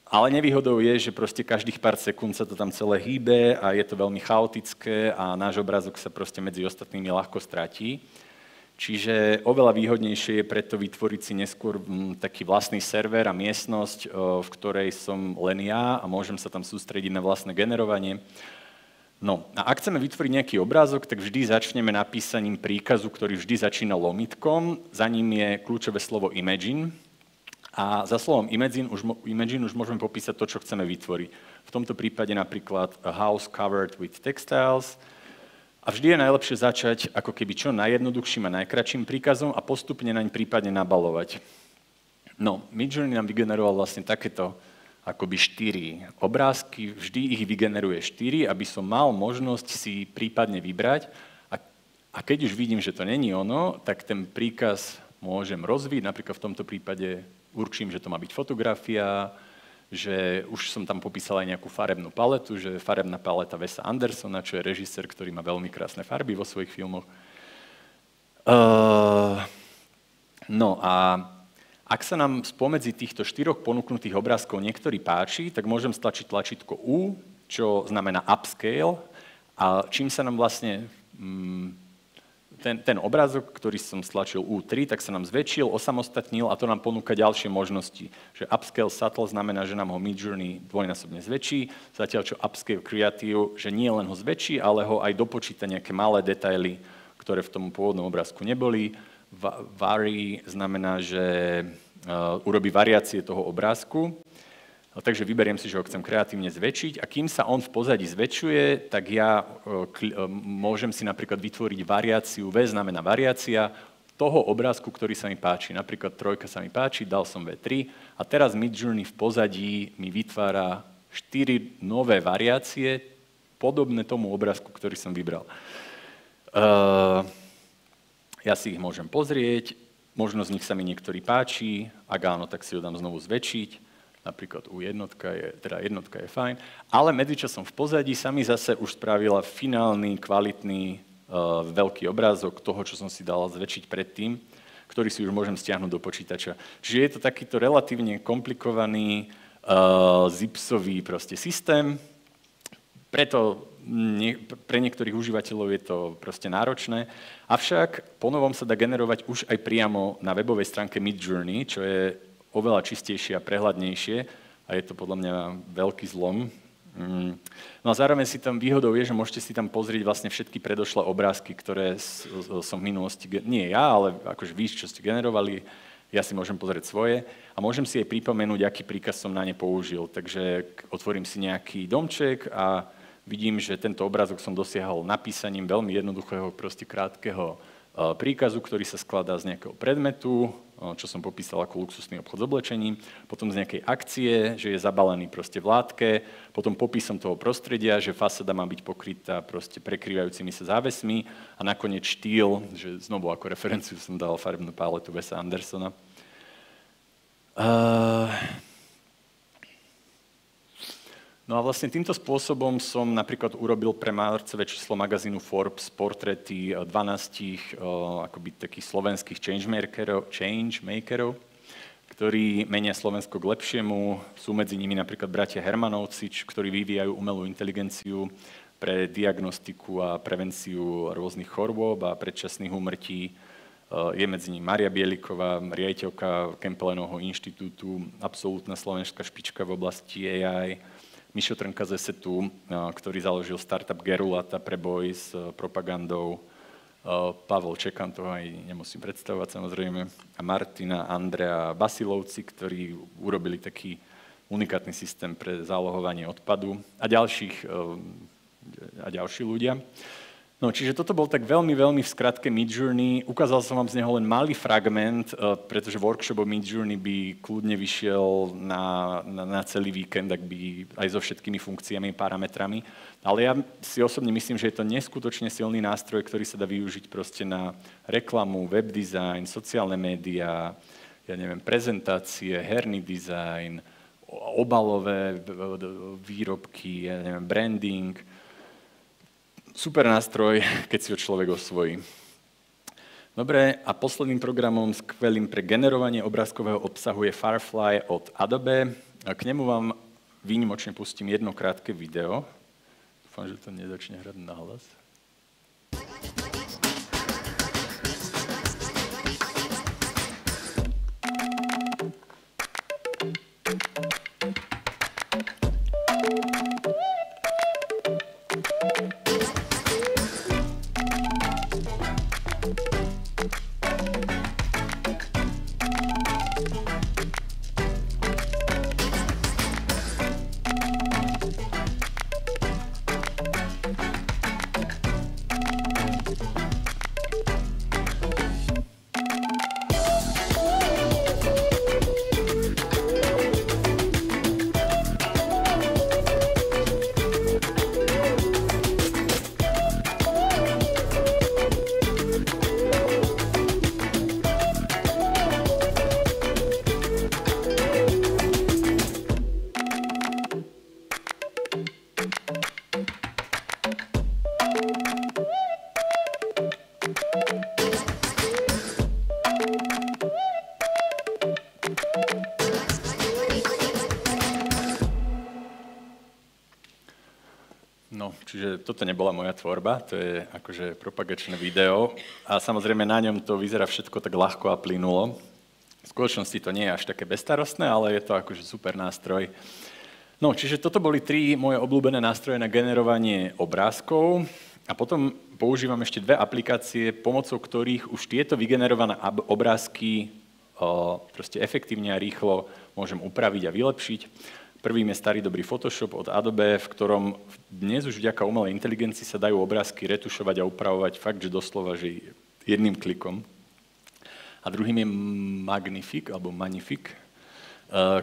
Ale nevýhodou je, že proste každých pár sekúnd sa to tam celé hýbe a je to veľmi chaotické a náš obrázok sa proste medzi ostatnými ľahko stratí. Čiže oveľa výhodnejšie je preto vytvoriť si neskôr taký vlastný server a miestnosť, v ktorej som len ja a môžem sa tam sústrediť na vlastné generovanie. No a ak chceme vytvoriť nejaký obrázok, tak vždy začneme napísaním príkazu, ktorý vždy začína lomitkom, za ním je kľúčové slovo imagine a za slovom imagine už môžeme popísať to, čo chceme vytvoriť. V tomto prípade napríklad a house covered with textiles. A vždy je najlepšie začať ako keby čo najjednoduchším a najkratším príkazom a postupne naň prípadne nabalovať. No, Midjourney nám vygeneroval vlastne takéto akoby 4 obrázky, vždy ich vygeneruje 4, aby som mal možnosť si prípadne vybrať. A keď už vidím, že to není ono, tak ten príkaz môžem rozviť. Napríklad v tomto prípade určím, že to má byť fotografia, že už som tam popísal aj nejakú farebnú paletu, že farebná paleta Wesa Andersona, čo je režisér, ktorý má veľmi krásne farby vo svojich filmoch. No a ak sa nám spomedzi týchto 4 ponúknutých obrázkov niektorý páči, tak môžem stlačiť tlačítko U, čo znamená upscale, a čím sa nám vlastne ten obrázok, ktorý som stlačil U3, tak sa nám zväčšil, osamostatnil a to nám ponúka ďalšie možnosti. Že upscale subtle znamená, že nám ho Midjourney dvojnásobne zväčší, zatiaľ čo upscale creative, že nie len ho zväčší, ale ho aj dopočíta nejaké malé detaily, ktoré v tom pôvodnom obrázku neboli. Vary znamená, že urobí variácie toho obrázku, takže vyberiem si, že ho chcem kreatívne zväčšiť a kým sa on v pozadí zväčšuje, tak ja môžem si napríklad vytvoriť variáciu, V znamená variácia toho obrázku, ktorý sa mi páči. Napríklad 3 sa mi páči, dal som V3 a teraz Midjourney v pozadí mi vytvára 4 nové variácie podobné tomu obrázku, ktorý som vybral. Ja si ich môžem pozrieť, možno z nich sa mi niektorý páči, ak áno, tak si ho dám znovu zväčšiť, napríklad U1 jednotka je fajn, ale medzičasom v pozadí sa mi zase už spravila finálny, kvalitný, veľký obrázok toho, čo som si dal zväčšiť predtým, ktorý si už môžem stiahnuť do počítača. Čiže je to takýto relatívne komplikovaný zipsový proste systém, preto pre niektorých užívateľov je to proste náročné, avšak ponovom sa dá generovať už aj priamo na webovej stránke Midjourney, čo je oveľa čistejšie a prehľadnejšie a je to podľa mňa veľký zlom. No a zároveň si tam výhodou je, že môžete si tam pozrieť vlastne všetky predošlé obrázky, ktoré som v minulosti, nie ja, ale akože vy, čo ste generovali, ja si môžem pozrieť svoje a môžem si aj pripomenúť, aký príkaz som na ne použil. Takže otvorím si nejaký domček a vidím, že tento obrázok som dosiahol napísaním veľmi jednoduchého, proste krátkeho príkazu, ktorý sa skladá z nejakého predmetu, čo som popísal ako luxusný obchod s oblečením, potom z nejakej akcie, že je zabalený proste v látke, potom popisom toho prostredia, že fasáda má byť pokrytá proste prekrývajúcimi sa závesmi a nakoniec štýl, že znovu ako referenciu som dal farebnú paletu Wesa Andersona. No a vlastne týmto spôsobom som napríklad urobil pre marcové číslo magazínu Forbes portréty 12 akoby takých slovenských changemakerov, ktorí menia Slovensko k lepšiemu. Sú medzi nimi napríklad bratia Hermanovci, ktorí vyvíjajú umelú inteligenciu pre diagnostiku a prevenciu rôznych chorôb a predčasných úmrtí. Je medzi nimi Mária Bieliková, riaditeľka Campbellovho inštitútu, absolútna slovenská špička v oblasti AI, Mišo Trnka z ESETu, ktorý založil startup Gerulata pre boj s propagandou, Pavel Čekan, toho aj nemusím predstavovať samozrejme, a Martina, Andrea Basilovci, ktorí urobili taký unikátny systém pre zálohovanie odpadu a ďalší ľudia. No, čiže toto bol tak veľmi, veľmi v skratke Midjourney. Ukázal som vám z neho len malý fragment, pretože workshop o Midjourney by kľudne vyšiel na celý víkend, ak by aj so všetkými funkciami, parametrami. Ale ja si osobne myslím, že je to neskutočne silný nástroj, ktorý sa dá využiť proste na reklamu, web design, sociálne médiá, ja neviem, prezentácie, herný dizajn, obalové výrobky, ja neviem, branding. Super nástroj, keď si ho človek osvojí. Dobre, a posledným programom skvelým pre generovanie obrázkového obsahu je Firefly od Adobe. A k nemu vám výnimočne pustím jedno krátke video. Dúfam, že to nezačne hrať nahlas. No, čiže toto nebola moja tvorba, to je akože propagačné video a samozrejme na ňom to vyzerá všetko tak ľahko a plynulo. V skutočnosti to nie je až také bezstarostné, ale je to akože super nástroj. No, čiže toto boli 3 moje obľúbené nástroje na generovanie obrázkov a potom používam ešte 2 aplikácie, pomocou ktorých už tieto vygenerované obrázky proste efektívne a rýchlo môžem upraviť a vylepšiť. Prvým je starý dobrý Photoshop od Adobe, v ktorom dnes už vďaka umelej inteligencii sa dajú obrázky retušovať a upravovať fakt, že doslova, že jedným klikom. A druhým je Magnific,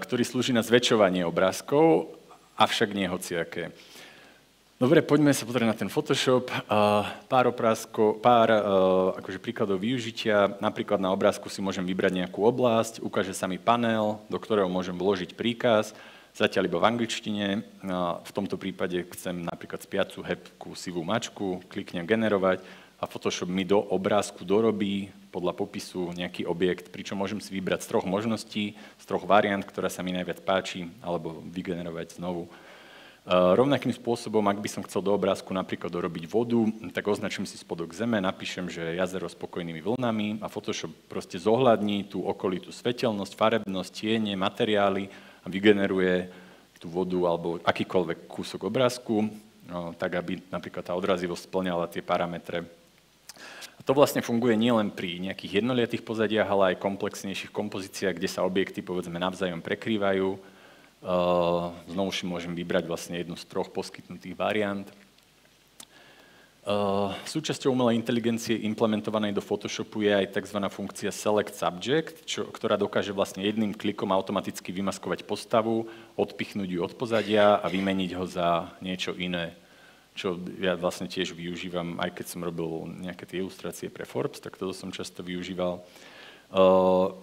ktorý slúži na zväčšovanie obrázkov, avšak nie hociaké. Dobre, poďme sa pozrieť na ten Photoshop. Pár akože príkladov využitia. Napríklad na obrázku si môžem vybrať nejakú oblasť, ukáže sa mi panel, do ktorého môžem vložiť príkaz, zatiaľ iba v angličtine. V tomto prípade chcem napríklad spiacu hebkú sivú mačku, kliknem generovať a Photoshop mi do obrázku dorobí podľa popisu nejaký objekt, pričom môžem si vybrať z 3 možností, z 3 variant, ktorá sa mi najviac páči, alebo vygenerovať znovu. Rovnakým spôsobom, ak by som chcel do obrázku napríklad dorobiť vodu, tak označím si spodok zeme, napíšem, že jazero s pokojnými vlnami a Photoshop proste zohľadní tú okolitú svetelnosť, farebnosť, tiene, materiály a vygeneruje tú vodu alebo akýkoľvek kúsok obrázku, tak aby napríklad tá odrazivosť spĺňala tie parametre. A to vlastne funguje nielen pri nejakých jednoliatých pozadiach, ale aj komplexnejších kompozíciách, kde sa objekty povedzme navzájom prekrývajú. Znovu si môžem vybrať vlastne jednu z 3 poskytnutých variant. Súčasťou umelej inteligencie implementovanej do Photoshopu je aj tzv. Funkcia Select Subject, ktorá dokáže vlastne jedným klikom automaticky vymaskovať postavu, odpichnúť ju od pozadia a vymeniť ho za niečo iné, čo ja vlastne tiež využívam, aj keď som robil nejaké tie ilustrácie pre Forbes, tak toto som často využíval.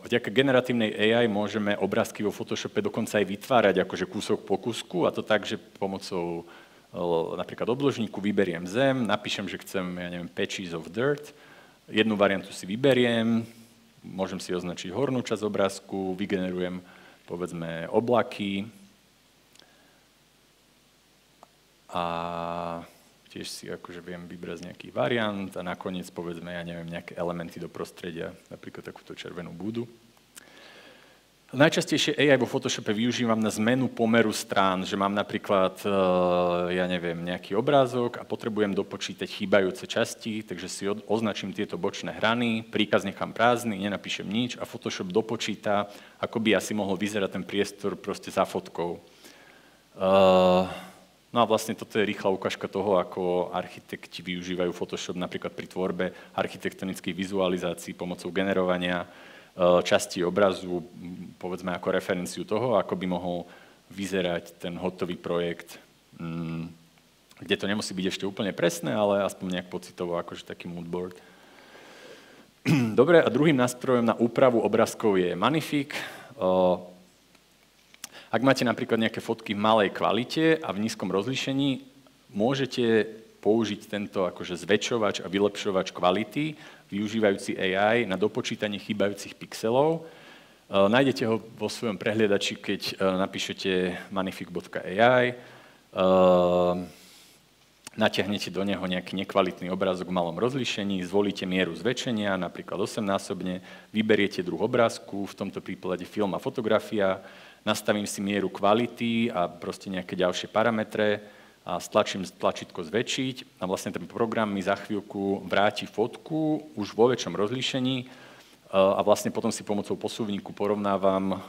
Vďaka generatívnej AI môžeme obrázky vo Photoshope dokonca aj vytvárať akože kúsok po kúsku, a to tak, že pomocou napríklad obložníku vyberiem zem, napíšem, že chcem, ja neviem, patches of dirt, jednu variantu si vyberiem, môžem si označiť hornú časť obrázku, vygenerujem, povedzme, oblaky a tiež si akože viem vybrať z nejakých variant a nakoniec, povedzme, ja neviem, nejaké elementy do prostredia, napríklad takúto červenú budu. Najčastejšie AI vo Photoshope využívam na zmenu pomeru strán, že mám napríklad, ja neviem, nejaký obrázok a potrebujem dopočítať chýbajúce časti, takže si označím tieto bočné hrany, príkaz nechám prázdny, nenapíšem nič a Photoshop dopočíta, ako by asi mohol vyzerať ten priestor proste za fotkou. No a vlastne toto je rýchla ukážka toho, ako architekti využívajú Photoshop napríklad pri tvorbe architektonických vizualizácií pomocou generovania časti obrazu, povedzme ako referenciu toho, ako by mohol vyzerať ten hotový projekt, kde to nemusí byť ešte úplne presné, ale aspoň nejak pocitovo, akože taký moodboard. Dobre, a druhým nástrojom na úpravu obrázkov je Magnifique. Ak máte napríklad nejaké fotky v malej kvalite a v nízkom rozlíšení, môžete použiť tento akože zväčšovač a vylepšovač kvality, využívajúci AI na dopočítanie chýbajúcich pixelov. Nájdete ho vo svojom prehliadači, keď napíšete magnifique.ai, natiahnete do neho nejaký nekvalitný obrázok v malom rozlíšení, zvolíte mieru zväčšenia, napríklad 8-násobne, vyberiete druh obrázku, v tomto prípade film a fotografia, nastavím si mieru kvality a proste nejaké ďalšie parametre a stlačím tlačítko zväčšiť a vlastne ten program mi za chvíľku vráti fotku už vo väčšom rozlíšení a vlastne potom si pomocou posuvníku porovnávam,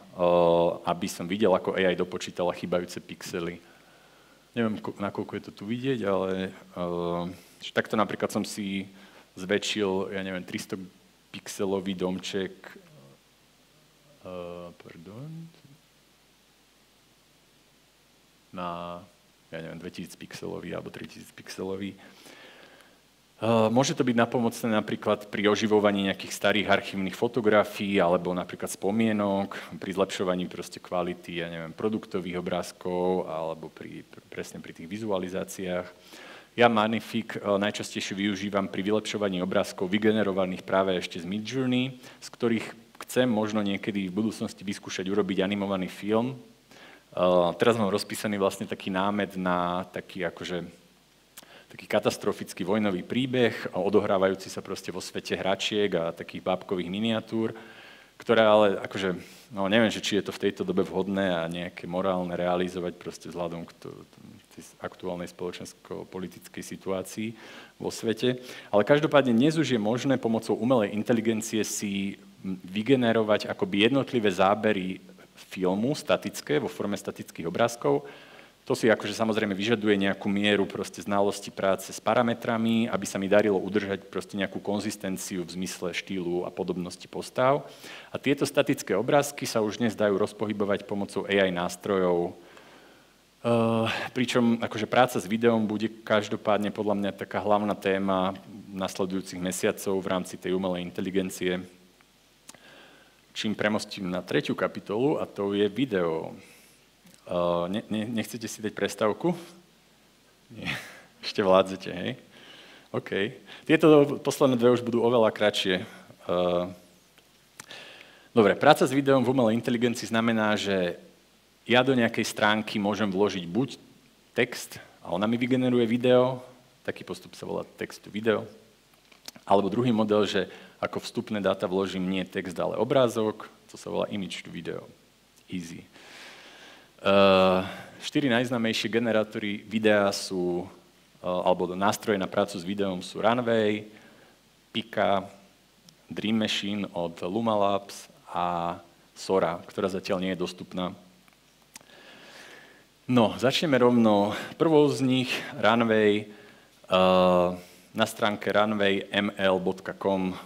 aby som videl, ako AI dopočítala chýbajúce pixely. Neviem, nakoľko je to tu vidieť, ale takto napríklad som si zväčšil, 300 pixelový domček, na 2000 pixelový alebo 3000 pixelový. Môže to byť napomocné napríklad pri oživovaní nejakých starých archívnych fotografií alebo napríklad spomienok, pri zlepšovaní proste kvality, produktových obrázkov alebo presne pri tých vizualizáciách. Ja Magnifique najčastejšie využívam pri vylepšovaní obrázkov vygenerovaných práve ešte z Midjourney, z ktorých chcem možno niekedy v budúcnosti vyskúšať urobiť animovaný film. Teraz mám rozpísaný vlastne taký námet na taký katastrofický vojnový príbeh, odohrávajúci sa proste vo svete hračiek a takých bábkových miniatúr, ktoré ale neviem, že či je to v tejto dobe vhodné a nejaké morálne realizovať proste vzhľadom k tej aktuálnej spoločensko-politickej situácii vo svete. Ale každopádne dnes už je možné pomocou umelej inteligencie si vygenerovať akoby jednotlivé zábery filmu statické, vo forme statických obrázkov. To si samozrejme vyžaduje nejakú mieru proste znalosti práce s parametrami, aby sa mi darilo udržať proste nejakú konzistenciu v zmysle štýlu a podobnosti postav. A tieto statické obrázky sa už dnes dajú rozpohybovať pomocou AI nástrojov. Pričom práca s videom bude každopádne podľa mňa taká hlavná téma nasledujúcich mesiacov v rámci tej umelej inteligencie. Čím premostím na 3. kapitolu, a to je video. Nechcete si dať prestávku? Nie. Ešte vládzete, hej? OK. Tieto posledné dve už budú oveľa kratšie. Dobre, práca s videom v umelej inteligencii znamená, že ja do nejakej stránky môžem vložiť buď text, a ona mi vygeneruje video, taký postup sa volá text to video, alebo druhý model, že ako vstupné dáta vložím nie text, ale obrázok, to sa volá image to video. Easy. 4 najznámejšie generátory videa sú, alebo nástroje na prácu s videom sú Runway, Pika, Dream Machine od Luma Labs a Sora, ktorá zatiaľ nie je dostupná. No, začneme rovno. Prvou z nich, Runway, na stránke runwayml.com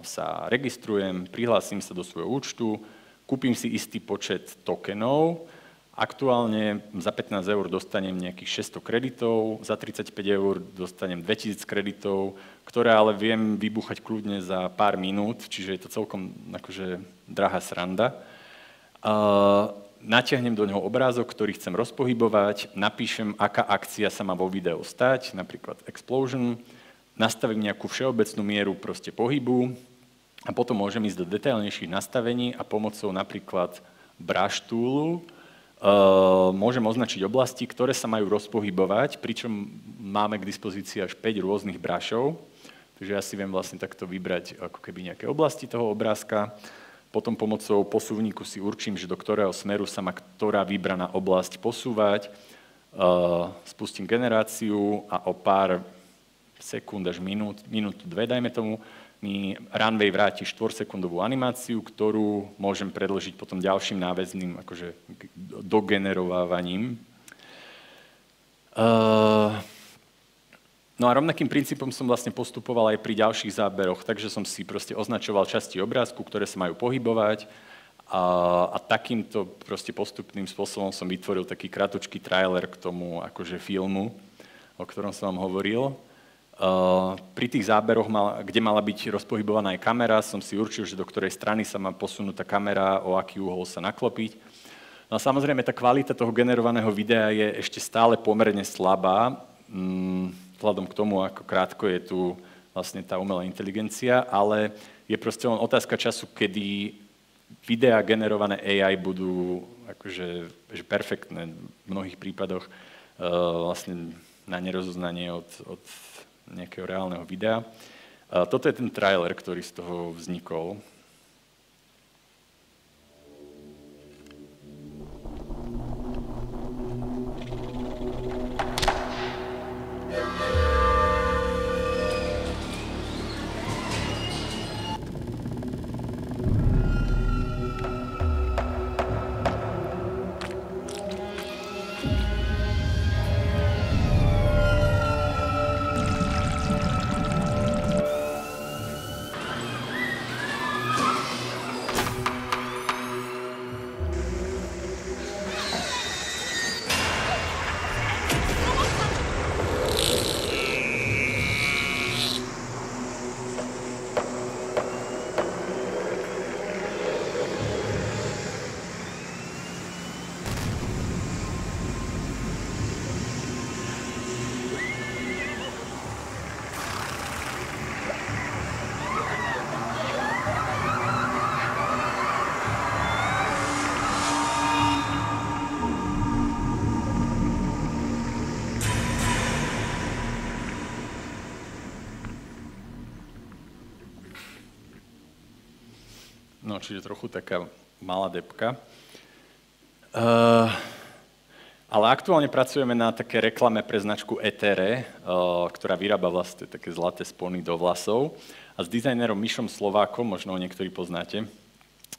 sa registrujem, prihlásim sa do svojho účtu, kúpim si istý počet tokenov, aktuálne za 15 € dostanem nejakých 600 kreditov, za 35 € dostanem 2000 kreditov, ktoré ale viem vybuchať kľudne za pár minút, čiže je to celkom drahá sranda. Natiahnem do neho obrázok, ktorý chcem rozpohybovať, napíšem, aká akcia sa má vo videu stať, napríklad explosion, nastavím nejakú všeobecnú mieru proste pohybu a potom môžem ísť do detailnejších nastavení a pomocou napríklad brush toolu môžem označiť oblasti, ktoré sa majú rozpohybovať, pričom máme k dispozícii až 5 rôznych brushov, takže ja si viem vlastne takto vybrať ako keby nejaké oblasti toho obrázka. Potom pomocou posuvníku si určím, že do ktorého smeru sa má ktorá vybraná oblasť posúvať, spustím generáciu a o pár sekúnd až minútu, dve, dajme tomu, mi Runway vráti 4-sekundovú animáciu, ktorú môžem predĺžiť potom ďalším náväzným dogenerovávaním. No a rovnakým princípom som vlastne postupoval aj pri ďalších záberoch, takže som si proste označoval časti obrázku, ktoré sa majú pohybovať a takýmto proste postupným spôsobom som vytvoril taký kratučký trailer k tomu akože filmu, o ktorom som vám hovoril. Pri tých záberoch, kde mala byť rozpohybovaná aj kamera, som si určil, že do ktorej strany sa má posunúť tá kamera, o aký uhol sa naklopiť. No a samozrejme, tá kvalita toho generovaného videa je ešte stále pomerne slabá, vzhľadom k tomu, ako krátko je tu vlastne tá umelá inteligencia, ale je proste len otázka času, kedy videá generované AI budú akože perfektné v mnohých prípadoch vlastne na nerozoznanie od nejakého reálneho videa. Toto je ten trailer, ktorý z toho vznikol. No, čiže trochu taká malá debka. Ale aktuálne pracujeme na také reklame pre značku Etere, ktorá vyrába vlastne také zlaté spony do vlasov. A s dizajnerom Mišom Slovákom, možno ho niektorí poznáte,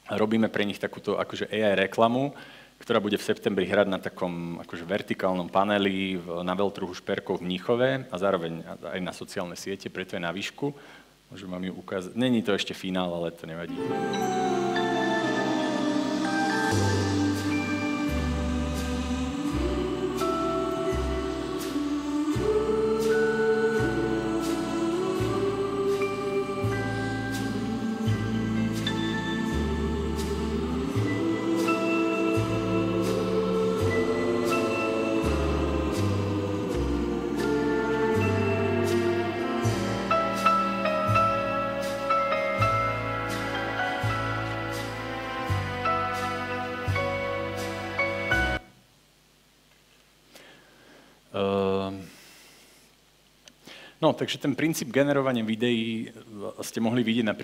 robíme pre nich takúto akože AI reklamu, ktorá bude v septembri hrať na takom akože vertikálnom paneli na veľtrhu Šperkov v Mníchove a zároveň aj na sociálne siete, preto je na výšku. Môžem vám ju ukázať. Není to ešte finál, ale to nevadí. No, takže ten princíp generovania videí ste mohli vidieť na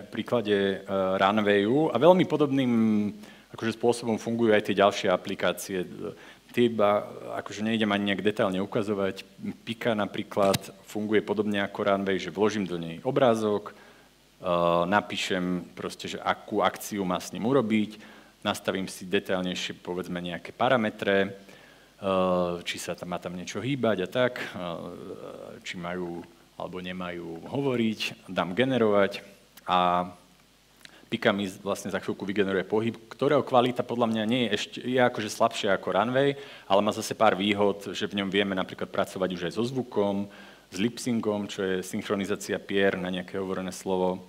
príklade Runwayu a veľmi podobným akože spôsobom fungujú aj tie ďalšie aplikácie. Tie akože nejdem ani nejak detailne ukazovať. Pika napríklad funguje podobne ako Runway, že vložím do nej obrázok, napíšem proste, že akú akciu má s ním urobiť, nastavím si detailnejšie povedzme nejaké parametre, či sa tam má tam niečo hýbať a tak, či majú alebo nemajú hovoriť, dám generovať a Pika mi vlastne za chvíľku vygeneruje pohyb, ktorého kvalita podľa mňa nie je akože slabšia ako Runway, ale má zase pár výhod, že v ňom vieme napríklad pracovať už aj so zvukom, s lip-syncom, čo je synchronizácia pier na nejaké hovorené slovo.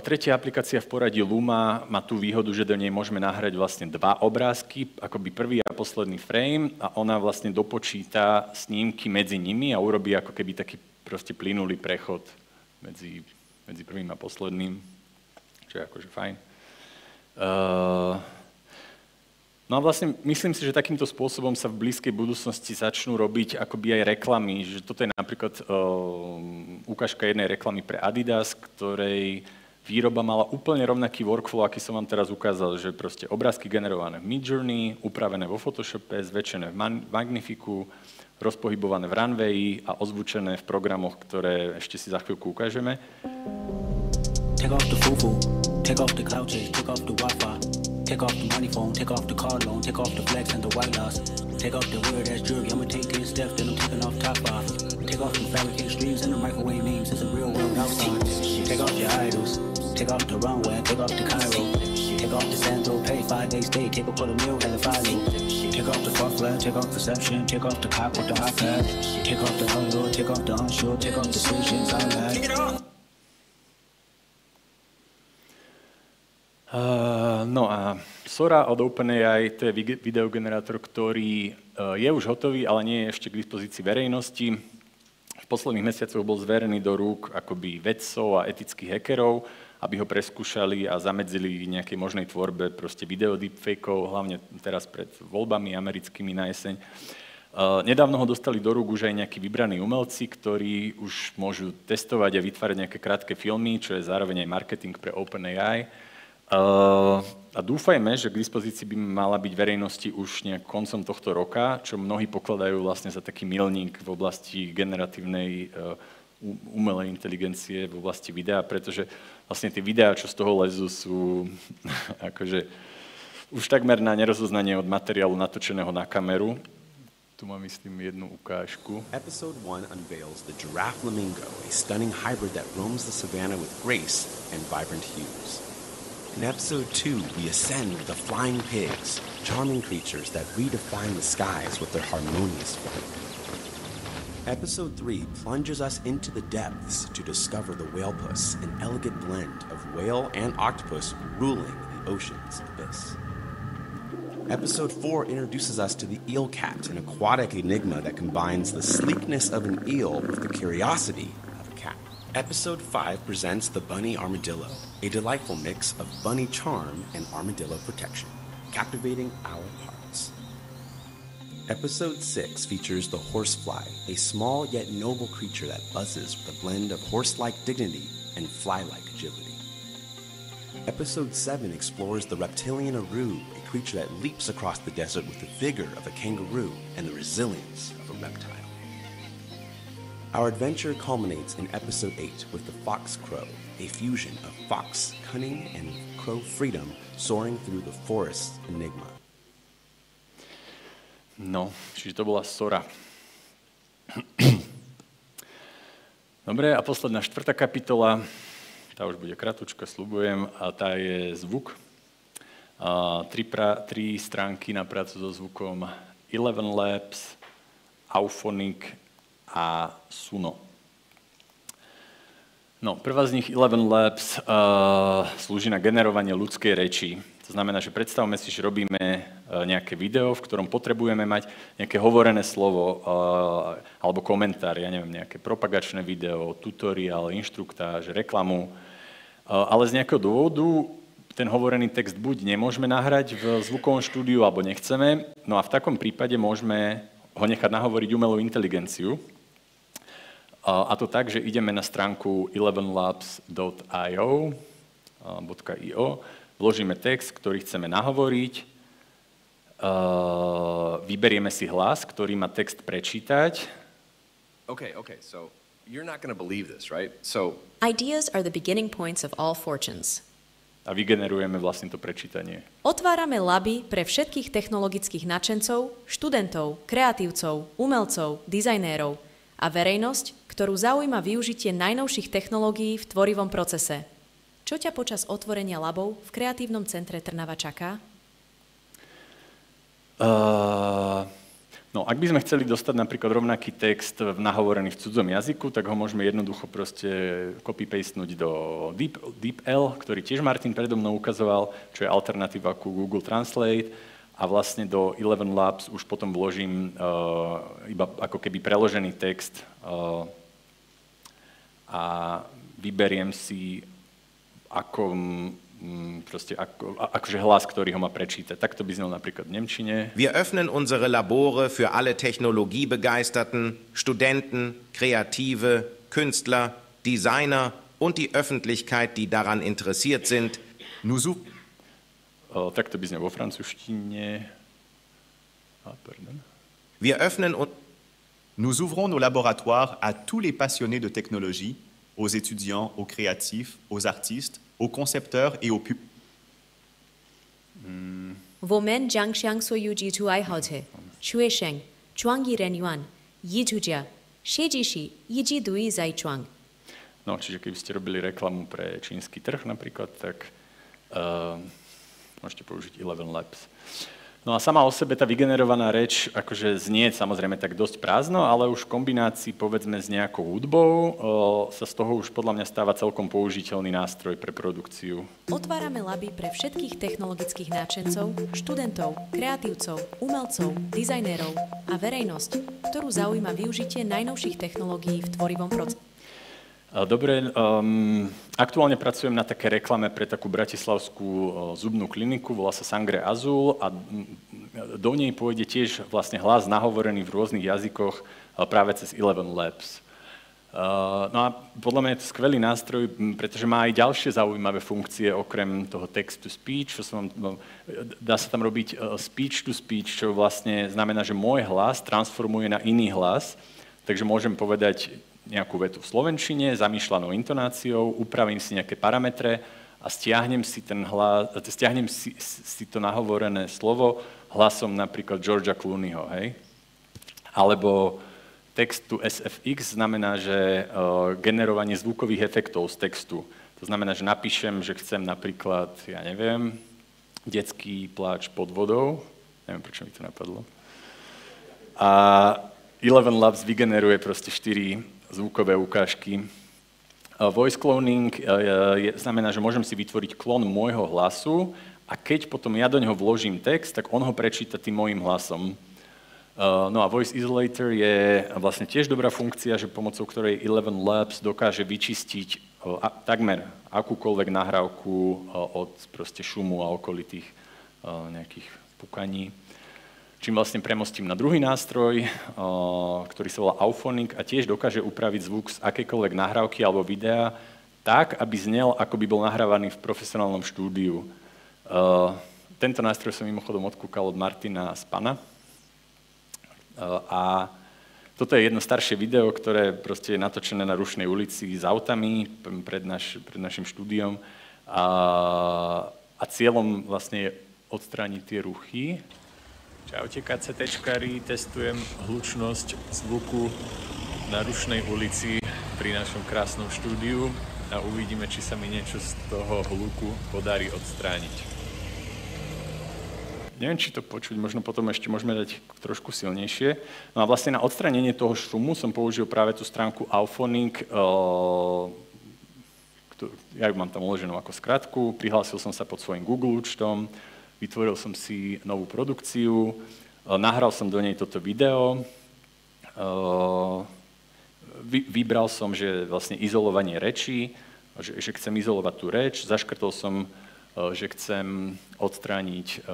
Tretia aplikácia v poradí Luma má tú výhodu, že do nej môžeme nahrať vlastne dva obrázky, akoby prvý a posledný frame a ona vlastne dopočíta snímky medzi nimi a urobí ako keby taký proste plynulý prechod medzi prvým a posledným, čo je akože fajn. No a vlastne myslím si, že takýmto spôsobom sa v blízkej budúcnosti začnú robiť akoby aj reklamy, že toto je napríklad ukážka jednej reklamy pre Adidas, ktorej výroba mala úplne rovnaký workflow, aký som vám teraz ukázal, že proste obrázky generované v Midjourney, upravené vo Photoshope, zväčšené v Magnificu, rozpohybované v Runwayi a ozvučené v programoch, ktoré ešte si za chvíľku ukážeme. Take off the fufu, take off the cloud chase, take off the Wi-Fi, take off the money phone, take off the car loan, take off the flex and the white loss. Take off the weird ass jewelry, I'ma take 10 steps, then I'm taking off top off. Take off the fabricated streams and the microwave memes, it's a real world outside. Take off your idols, take off the runway, take off the Cairo. Take off the Sandro, pay 5-day stay, take up for the meal, hella follow. Take off the far flag, take off perception, take off the cop with the hot pad. Take off the unsure, take off the unsure, take off decisions I had. Take it off! No a Sora od OpenAI, to je videogenerátor, ktorý je už hotový, ale nie je ešte k dispozícii verejnosti. V posledných mesiacoch bol zverený do rúk akoby vedcov a etických hackerov, aby ho preskúšali a zamedzili nejakej možnej tvorbe proste video deepfakeov, hlavne teraz pred voľbami americkými na jeseň. Nedávno ho dostali do rúk už aj nejakí vybraní umelci, ktorí už môžu testovať a vytvárať nejaké krátke filmy, čo je zároveň aj marketing pre OpenAI. A dúfajme, že k dispozícii by mala byť verejnosti už nejak koncom tohto roka, čo mnohí pokladajú vlastne za taký milník v oblasti generatívnej umelej inteligencie, v oblasti videa, pretože vlastne tie videá, čo z toho lezú, sú akože už takmer na nerozoznanie od materiálu natočeného na kameru. Tu mám, myslím, jednu ukážku. Episode 1 unveils the giraffe flamingo, a stunning hybrid that roams the savannah with grace and vibrant hues. In episode 2, we ascend with the flying pigs, charming creatures that redefine the skies with their harmonious flight. Episode 3 plunges us into the depths to discover the whalepuss, an elegant blend of whale and octopus ruling the ocean's abyss. Episode 4 introduces us to the eel cat, an aquatic enigma that combines the sleekness of an eel with the curiosity of a cat. Episode 5 presents the bunny armadillo, a delightful mix of bunny charm and armadillo protection, captivating our hearts. Episode 6 features the horsefly, a small yet noble creature that buzzes with a blend of horse-like dignity and fly-like agility. Episode 7 explores the reptilian aru, a creature that leaps across the desert with the vigor of a kangaroo and the resilience of a reptile. Our adventure culminates in episode 8 with the fox crow, a fusion of fox cunning and crow freedom soaring through the forest enigma. No, čiže to bola Sora. Dobre, a posledná 4. kapitola, tá už bude kratučka, sľubujem, a tá je zvuk. Tri stránky na prácu so zvukom, Eleven Labs, Auphonic a Suno. No, prvá z nich, Eleven Labs, slúži na generovanie ľudskej reči. To znamená, že predstavme si, že robíme nejaké video, v ktorom potrebujeme mať nejaké hovorené slovo alebo komentár, ja neviem, nejaké propagačné video, tutoriál, inštruktáž, reklamu, ale z nejakého dôvodu ten hovorený text buď nemôžeme nahrať v zvukovom štúdiu, alebo nechceme, no a v takom prípade môžeme ho nechať nahovoriť umelú inteligenciu. A to tak, že ideme na stránku elevenlabs.io, vložíme text, ktorý chceme nahovoriť, vyberieme si hlas, ktorý má text prečítať. Okay, so you're not going to believe this, right? So Ideas are the beginning points of all fortunes. A vygenerujeme vlastne to prečítanie. Otvárame laby pre všetkých technologických nadšencov, študentov, kreatívcov, umelcov, dizajnérov a verejnosť, ktorú zaujíma využitie najnovších technológií v tvorivom procese. Čo ťa počas otvorenia labov v Kreatívnom centre Trnava čaká? No, ak by sme chceli dostať napríklad rovnaký text nahovorený v cudzom jazyku, tak ho môžeme jednoducho proste copy-pastenúť do DeepL, ktorý tiež Martin predo mnou ukazoval, čo je alternatíva ku Google Translate, a vlastne do Eleven Labs už potom vložím iba ako keby preložený text a vyberiem si akože hlas, ktorý ho má prečítať. Tak to by znel napríklad v nemčine. Wir öffnen unsere Labore für alle Technologiebegeisterten, Studenten, Kreative, Künstler, Designer und die Öffentlichkeit, die daran interessiert sind. Tak to by znel vo francúzštine. Wir öffnen Nous ouvrons nos laboratoires à tous les passionnés de technologie, aux étudiants, aux créatifs, aux artistes, aux concepteurs et aux Women Jiangxiang Soyuji Tuai Haute. Chuesheng, Chuangyi Renyuan, Yijujia, Shiejishi, Yiji Dui Zaichuang. No, čiže keby ste robili reklamu pre čínsky trh napríklad, tak môžete použiť 11 Labs. No a sama o sebe tá vygenerovaná reč akože znie samozrejme tak dosť prázdno, ale už v kombinácii povedzme s nejakou hudbou sa z toho už podľa mňa stáva celkom použiteľný nástroj pre produkciu. Otvárame laby pre všetkých technologických náčencov, študentov, kreatívcov, umelcov, dizajnérov a verejnosť, ktorú zaujíma využitie najnovších technológií v tvorivom procese. Dobre, aktuálne pracujem na také reklame pre takú bratislavskú zubnú kliniku, volá sa Sangre Azul a do nej pôjde tiež vlastne hlas nahovorený v rôznych jazykoch práve cez 11 Labs. No a podľa mňa je to skvelý nástroj, pretože má aj ďalšie zaujímavé funkcie okrem toho text-to-speech, dá sa tam robiť speech-to-speech, čo vlastne znamená, že môj hlas transformuje na iný hlas, takže môžem povedať nejakú vetu v slovenčine, zamýšľanou intonáciou, upravím si nejaké parametre a stiahnem si to nahovorené slovo hlasom napríklad Georgea Clooneyho, hej? Alebo text to SFX znamená, že generovanie zvukových efektov z textu. To znamená, že napíšem, že chcem napríklad, ja neviem, detský pláč pod vodou, neviem, prečo mi to napadlo. A 11 Labs vygeneruje proste 4 zvukové ukážky. Voice cloning znamená, že môžem si vytvoriť klon môjho hlasu a keď potom ja do neho vložím text, tak on ho prečíta tým môjim hlasom. No a Voice Isolator je vlastne tiež dobrá funkcia, že pomocou ktorej 11 Labs dokáže vyčistiť takmer akúkoľvek nahrávku od proste šumu a okolitých nejakých pukaní. Čím vlastne premostím na druhý nástroj, ktorý sa volá Auphonic a tiež dokáže upraviť zvuk z akejkoľvek nahrávky alebo videa tak, aby znel, ako by bol nahrávaný v profesionálnom štúdiu. Tento nástroj som mimochodom odkúkal od Martina Spana. A toto je jedno staršie video, ktoré proste je natočené na Rušnej ulici s autami pred našim štúdiom. A cieľom vlastne je odstrániť tie ruchy. Čaute KCTčkári, testujem hlučnosť zvuku na Rušnej ulici pri našom krásnom štúdiu a uvidíme, či sa mi niečo z toho hluku podarí odstrániť. Neviem, či to počuť, možno potom ešte môžeme dať trošku silnejšie. No a vlastne na odstránenie toho šumu som použil práve tú stránku Auphonic, ja ju mám tam uloženú ako skratku, prihlásil som sa pod svojím Google účtom, vytvoril som si novú produkciu, nahral som do nej toto video, vybral som, že vlastne izolovanie rečí, že chcem izolovať tú reč, zaškrtol som, že chcem odstrániť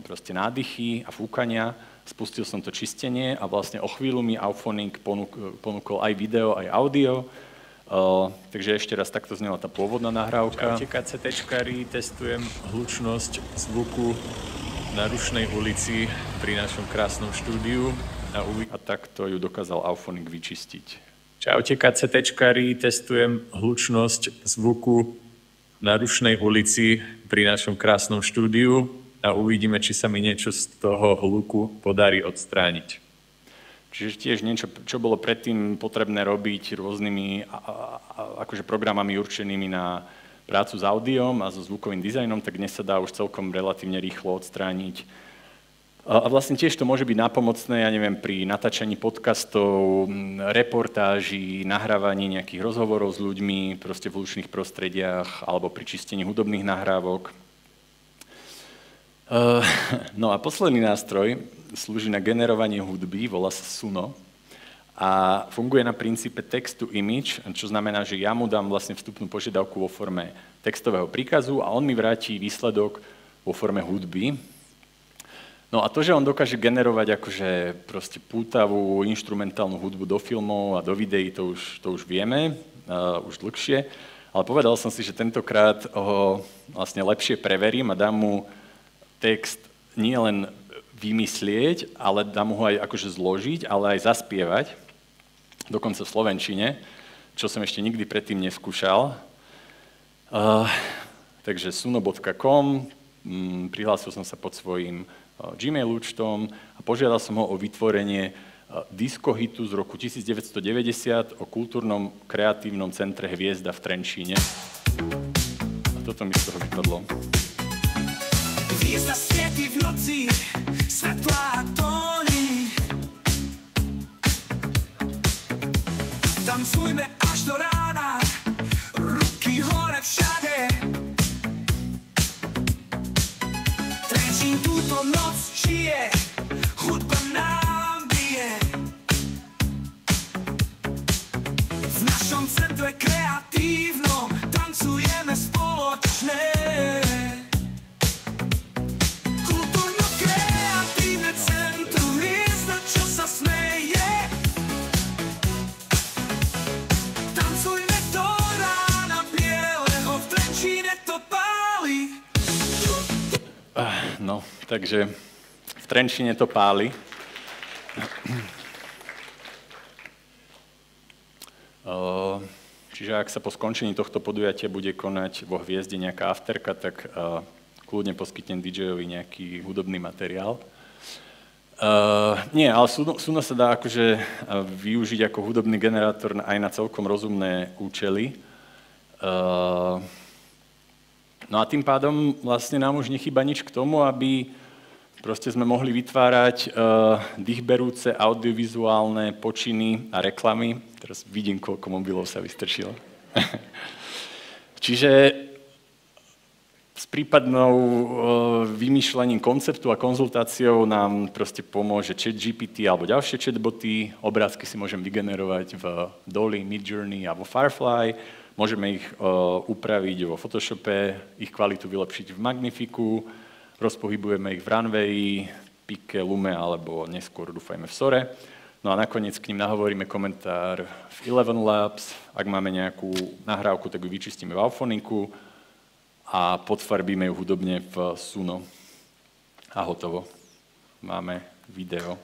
proste nádychy a fúkania, spustil som to čistenie a vlastne o chvíľu mi Auphonic ponúkol aj video, aj audio. Takže ešte raz takto znela tá pôvodná nahrávka. Čaute KCTčkári, testujem hlučnosť zvuku na Rušnej ulici pri našom krásnom štúdiu a takto ju dokázal Auphonic vyčistiť. Čaute KCTčkári, testujem hlučnosť zvuku na Rušnej ulici pri našom krásnom štúdiu a uvidíme, či sa mi niečo z toho hluku podarí odstrániť. Čiže tiež niečo, čo bolo predtým potrebné robiť rôznymi akože programami určenými na prácu s audiom a so zvukovým dizajnom, tak dnes sa dá už celkom relatívne rýchlo odstrániť. A vlastne tiež to môže byť nápomocné, ja neviem, pri natáčaní podcastov, reportáží, nahrávaní nejakých rozhovorov s ľuďmi, proste v hlučných prostrediach, alebo pri čistení hudobných nahrávok. No a posledný nástroj slúži na generovanie hudby, volá sa Suno a funguje na princípe text to image, čo znamená, že ja mu dám vlastne vstupnú požiadavku vo forme textového príkazu a on mi vráti výsledok vo forme hudby. No a to, že on dokáže generovať akože proste pútavú inštrumentálnu hudbu do filmov a do videí, to už vieme, už dlhšie, ale povedal som si, že tentokrát ho vlastne lepšie preverím a dám mu text nie len vymyslieť, ale dám ho aj akože zložiť, ale aj zaspievať, dokonca v slovenčine, čo som ešte nikdy predtým neskúšal. Takže suno.com, prihlásil som sa pod svojím Gmail účtom a požiadal som ho o vytvorenie diskohitu z roku 1990 o kultúrnom kreatívnom centre Hviezda v Trenčíne. A toto mi z toho vypadlo. Hviezda svieti v noci, svetlá tóny. Tancujme až do rána, ruky hore všade. Trenčín túto noc žije, hudba nám bije. V našom centre kreatívnom tancujeme spoločne. Kultúrno-kreatívne centrum Hviezda, čo sa smeje. Tancujme do rána bieleho, v Trenčíne to páli. No, takže v Trenčíne to páli. Čiže ak sa po skončení tohto podujatia bude konať vo Hviezde nejaká afterka, tak kľudne poskytnem DJ-ovi nejaký hudobný materiál. Nie, ale Suno sa dá akože využiť ako hudobný generátor aj na celkom rozumné účely. No a tým pádom vlastne nám už nechýba nič k tomu, aby proste sme mohli vytvárať dýchberúce audiovizuálne počiny a reklamy. Teraz vidím, koľko mobilov sa vystrčilo. Čiže s prípadnou vymýšľaním konceptu a konzultáciou nám proste pomôže ChatGPT alebo ďalšie chatboty. Obrázky si môžem vygenerovať v Dolly, Midjourney a vo Firefly. Môžeme ich upraviť vo Photoshope, ich kvalitu vylepšiť v Magnifiku, rozpohybujeme ich v Runwayi, Pike, Lume alebo neskôr dúfajme v Sore. No a nakoniec k ním nahovoríme komentár v Eleven Labs. Ak máme nejakú nahrávku, tak ju vyčistíme v Auphoniku a podfarbíme ju hudobne v Suno. A hotovo. Máme video.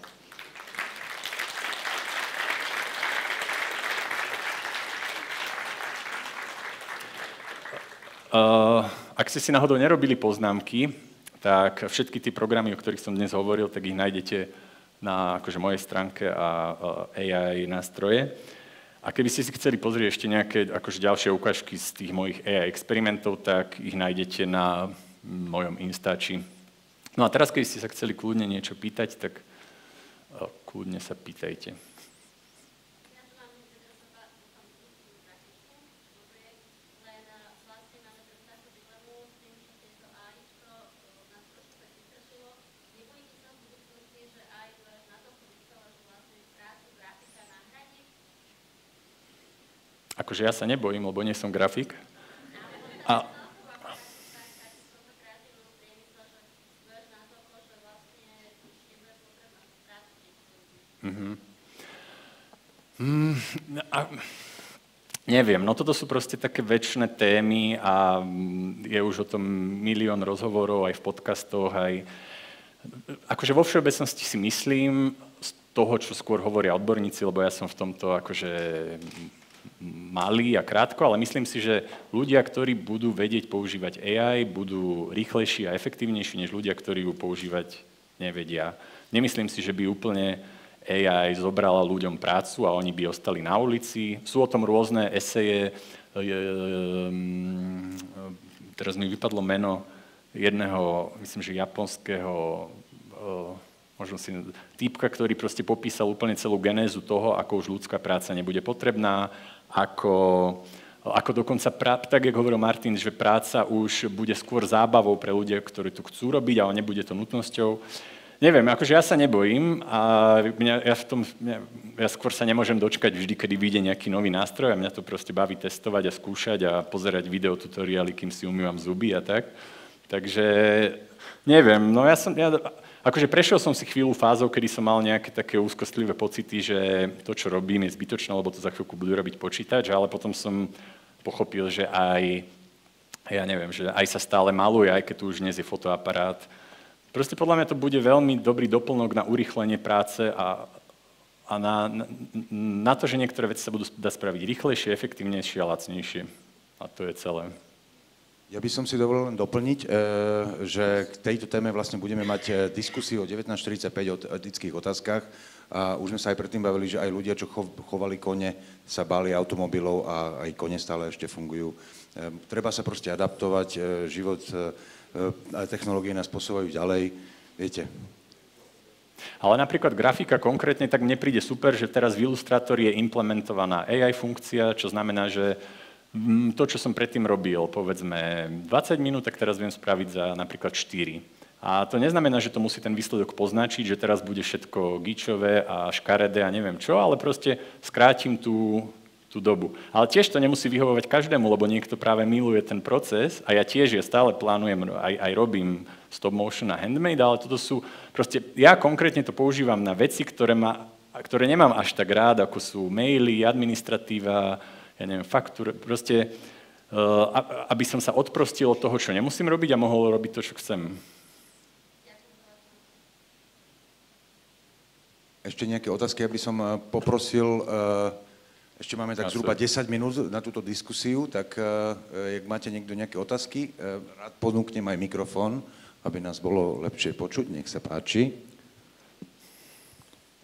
Ak ste si náhodou nerobili poznámky, tak všetky tie programy, o ktorých som dnes hovoril, tak ich nájdete na akože mojej stránke a AI nástroje. A keby ste si chceli pozrieť ešte nejaké akože ďalšie ukážky z tých mojich AI experimentov, tak ich nájdete na mojom Instači. No a teraz, keď ste sa chceli kľudne niečo pýtať, tak kľudne sa pýtajte. Akože ja sa nebojím, lebo nie som grafik. A... Neviem, no toto sú proste také večné témy a je už o tom milión rozhovorov aj v podcastoch, aj... Akože vo všeobecnosti si myslím z toho, čo skôr hovoria odborníci, lebo ja som v tomto akože... malý a krátko, ale myslím si, že ľudia, ktorí budú vedieť používať AI, budú rýchlejší a efektívnejší, než ľudia, ktorí ju používať nevedia. Nemyslím si, že by úplne AI zobrala ľuďom prácu a oni by ostali na ulici. Sú o tom rôzne eseje. Teraz mi vypadlo meno jedného, myslím, že japonského možno si týpka, ktorý proste popísal úplne celú genézu toho, ako už ľudská práca nebude potrebná, ako dokonca, tak jak hovoril Martin, že práca už bude skôr zábavou pre ľudia, ktorí tu chcú robiť, ale nebude to nutnosťou. Neviem, akože ja sa nebojím a ja skôr sa nemôžem dočkať vždy, kedy vyjde nejaký nový nástroj a mňa to proste baví testovať a skúšať a pozerať videotutoriály, kým si umývam zuby a tak. Takže neviem, no akože prešiel som si chvíľu fázou, kedy som mal nejaké také úzkostlivé pocity, že to, čo robím, je zbytočné, lebo to za chvíľku budú robiť počítač, ale potom som pochopil, že že aj sa stále maluje, aj keď tu už dnes je fotoaparát. Proste podľa mňa to bude veľmi dobrý doplnok na urýchlenie práce a na to, že niektoré veci sa budú dať spraviť rýchlejšie, efektívnejšie a lacnejšie. A to je celé. Ja by som si dovolil len doplniť, že k tejto téme vlastne budeme mať diskusiu o 19.45 o etických otázkach a už sme sa aj predtým bavili, že aj ľudia, čo chovali kone, sa báli automobilov a aj kone stále ešte fungujú. Treba sa proste adaptovať, život a technológie nás posúvajú ďalej, viete. Ale napríklad grafika konkrétne, tak mne príde super, že teraz v Illustratori je implementovaná AI funkcia, čo znamená, že to, čo som predtým robil, povedzme 20 minút, tak teraz viem spraviť za napríklad 4. A to neznamená, že to musí ten výsledok poznačiť, že teraz bude všetko gíčové a škaredé a neviem čo, ale proste skrátim tú dobu. Ale tiež to nemusí vyhovovať každému, lebo niekto práve miluje ten proces a ja tiež stále plánujem, aj robím stop motion a handmade, ale toto sú proste, ja konkrétne to používam na veci, ktoré nemám až tak rád, ako sú maily, administratíva, ja neviem, faktúry, proste, aby som sa odprostil od toho, čo nemusím robiť a mohol robiť to, čo chcem. Ešte nejaké otázky, aby som poprosil, ešte máme tak zhruba 10 minút na túto diskusiu, tak ak máte niekto nejaké otázky, rád ponúknem aj mikrofón, aby nás bolo lepšie počuť, nech sa páči.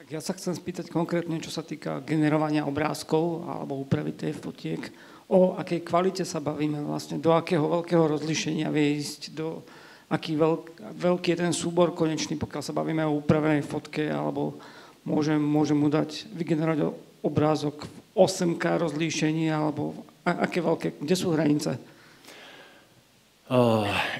Ja sa chcem spýtať konkrétne, čo sa týka generovania obrázkov alebo úpravy tej fotiek. O akej kvalite sa bavíme vlastne, do akého veľkého rozlíšenia vie ísť, do aký veľký je ten súbor konečný, pokiaľ sa bavíme o upravenej fotke, alebo môžem mu dať, vygenerovať obrázok v 8K rozlíšení, alebo aké veľké, kde sú hranice?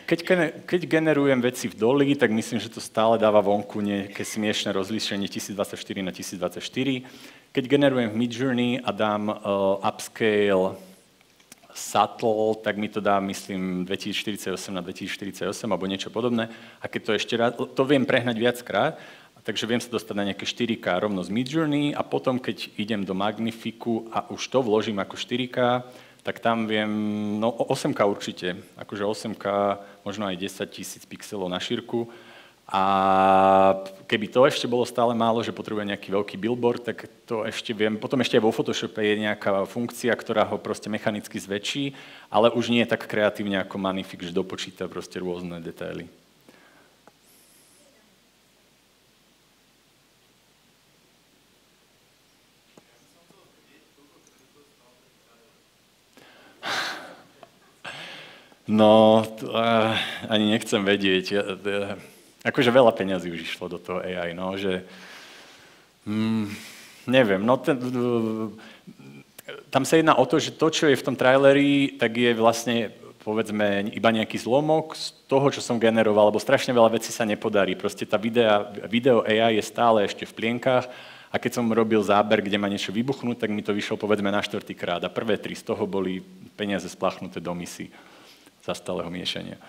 Keď generujem veci v doli, tak myslím, že to stále dáva vonku nejaké smiešné rozlíšenie 1024x1024. Keď generujem v Midjourney a dám upscale subtle, tak mi to dá, myslím, 2048x2048 alebo niečo podobné. A keď to ešte raz, to viem prehnať viackrát, takže viem sa dostať na nejaké 4K rovno z Midjourney a potom, keď idem do Magnifiku a už to vložím ako 4K, tak tam viem, no 8K určite, akože 8K, možno aj 10 000 pixelov na šírku. A keby to ešte bolo stále málo, že potrebuje nejaký veľký billboard, tak to ešte viem. Potom ešte aj vo Photoshope je nejaká funkcia, ktorá ho proste mechanicky zväčší, ale už nie je tak kreatívne ako Magnific, že dopočíta proste rôzne detaily. No, ani nechcem vedieť. Akože veľa peňazí už išlo do toho AI, no, že... neviem, no tam sa jedná o to, že to, čo je v tom traileri, tak je vlastne, povedzme, iba nejaký zlomok z toho, čo som generoval, lebo strašne veľa vecí sa nepodarí. Proste tá video AI je stále ešte v plienkach a keď som robil záber, kde ma niečo vybuchnúť, tak mi to vyšlo, povedzme, na 4. krát a prvé 3 z toho boli peniaze spláchnuté do misy za stáleho miešania.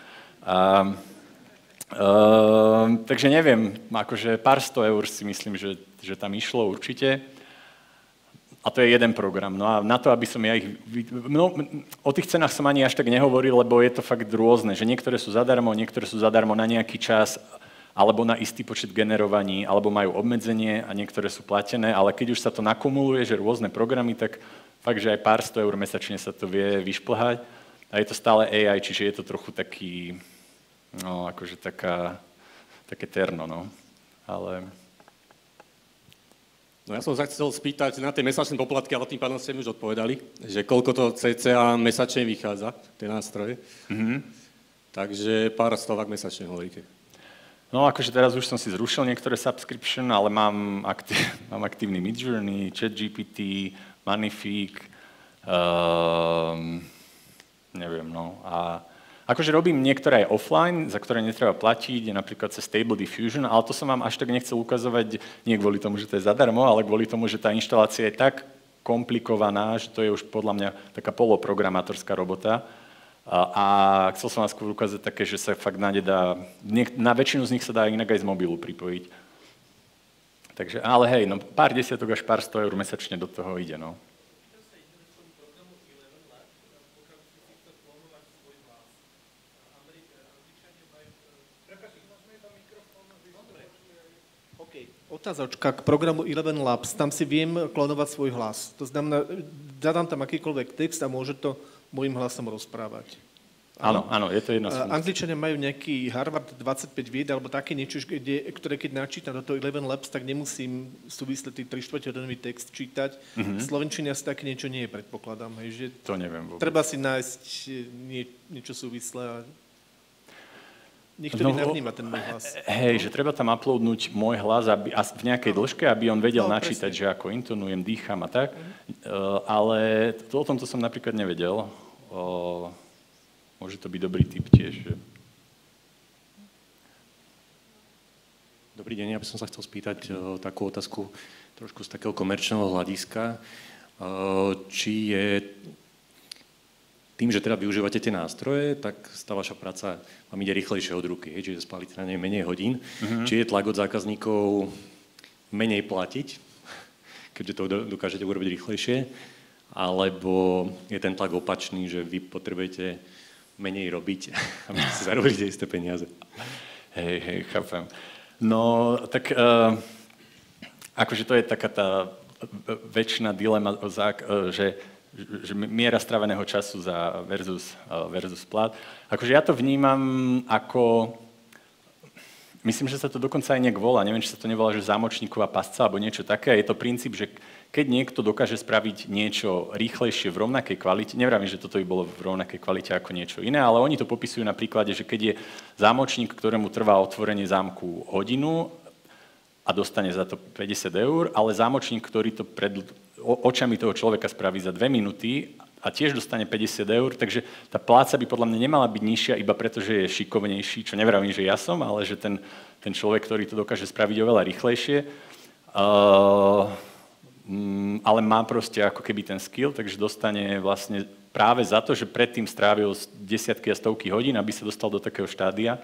Takže neviem, akože pár 100 eur si myslím, že tam išlo určite. A to je jeden program. No a na to, aby som ja ich... No, o tých cenách som ani až tak nehovoril, lebo je to fakt rôzne, že niektoré sú zadarmo na nejaký čas, alebo na istý počet generovaní, alebo majú obmedzenie a niektoré sú platené, ale keď už sa to nakumuluje, že rôzne programy, tak fakt, že aj pár 100 eur mesačne sa to vie vyšplhať. A je to stále AI, čiže je to trochu taký, no akože také terno, no. Ale... No ja som sa chcel spýtať na tie mesačné poplatky, ale tým pádom ste mi už odpovedali, že koľko to cca mesačne vychádza, tie nástroje. Takže pár stovák mesačne hovoríte. No akože teraz už som si zrušil niektoré subscription, ale mám aktívny Midjourney, ChatGPT, Magnific, neviem, no. A akože robím niektoré aj offline, za ktoré netreba platiť, napríklad cez Stable Diffusion, ale to som vám až tak nechcel ukazovať nie kvôli tomu, že to je zadarmo, ale kvôli tomu, že tá inštalácia je tak komplikovaná, že to je už podľa mňa taká poloprogramátorská robota. A chcel som vás skôr ukázať také, že sa fakt nedá, na väčšinu z nich sa dá inak aj z mobilu pripojiť. Takže, ale hej, no pár desiatok až pár 100 eur mesačne do toho ide, no. Otázočka k programu Eleven Labs. Tam si viem klonovať svoj hlas. To znamená, zadám tam akýkoľvek text a môže to môjim hlasom rozprávať. Áno, je to jedna z funkcií. Angličania majú nejaký Harvard 25 vied, alebo také niečo, ktoré keď načítam do toho Eleven Labs, tak nemusím súvisle tý 3/4-hodinový text čítať. V slovenčine asi také niečo nie je, predpokladám. Hej, že to neviem vôbec. Treba si nájsť niečo súvislé a niekto navníma ten môj hlas. Hej, že treba tam uploadnúť môj hlas v nejakej dĺžke, aby on vedel načítať, presne, že ako intonujem, dýcham a tak. Ale o tomto som napríklad nevedel. Môže to byť dobrý tip tiež. Že... Dobrý deň, ja by som sa chcel spýtať takú otázku trošku z takého komerčného hľadiska. Či je tým, že teda využívate tie nástroje, tak tá vaša práca vám ide rýchlejšie od ruky, čiže spálite na nej menej hodín. Či je tlak od zákazníkov menej platiť, keďže to dokážete urobiť rýchlejšie, alebo je ten tlak opačný, že vy potrebujete menej robiť, aby ste zarobili tie isté peniaze. Hej, chápem. No, tak akože to je taká tá väčšiná dilema, že miera stráveného času versus plat. Akože ja to vnímam ako... Myslím, že sa to dokonca aj nejak volá. Neviem, či sa to nevolá, že zámočníková pasca alebo niečo také. Je to princíp, že keď niekto dokáže spraviť niečo rýchlejšie v rovnakej kvalite, nevravím, že toto by bolo v rovnakej kvalite ako niečo iné, ale oni to popisujú na príklade, že keď je zámočník, ktorému trvá otvorenie zámku hodinu a dostane za to 50 €, ale zámočník, ktorý to pred očami toho človeka spraví za 2 minúty a tiež dostane 50 €, takže tá pláca by podľa mňa nemala byť nižšia iba preto, že je šikovnejší, čo nevravím, že ja som, ale že ten človek, ktorý to dokáže spraviť oveľa rýchlejšie, ale má proste ako keby ten skill, takže dostane vlastne práve za to, že predtým strávil desiatky a stovky hodín, aby sa dostal do takého štádia.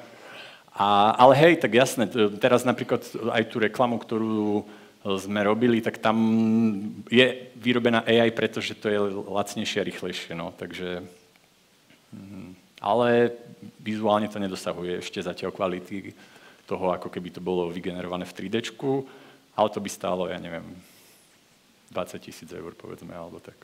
Ale hej, tak jasné, teraz napríklad aj tú reklamu, ktorú sme robili, tak tam je vyrobená AI, pretože to je lacnejšie a rýchlejšie, no, takže... Ale vizuálne to nedosahuje ešte zatiaľ kvality toho, ako keby to bolo vygenerované v 3Dčku, ale to by stálo, ja neviem, 20 000 €, povedzme, alebo tak.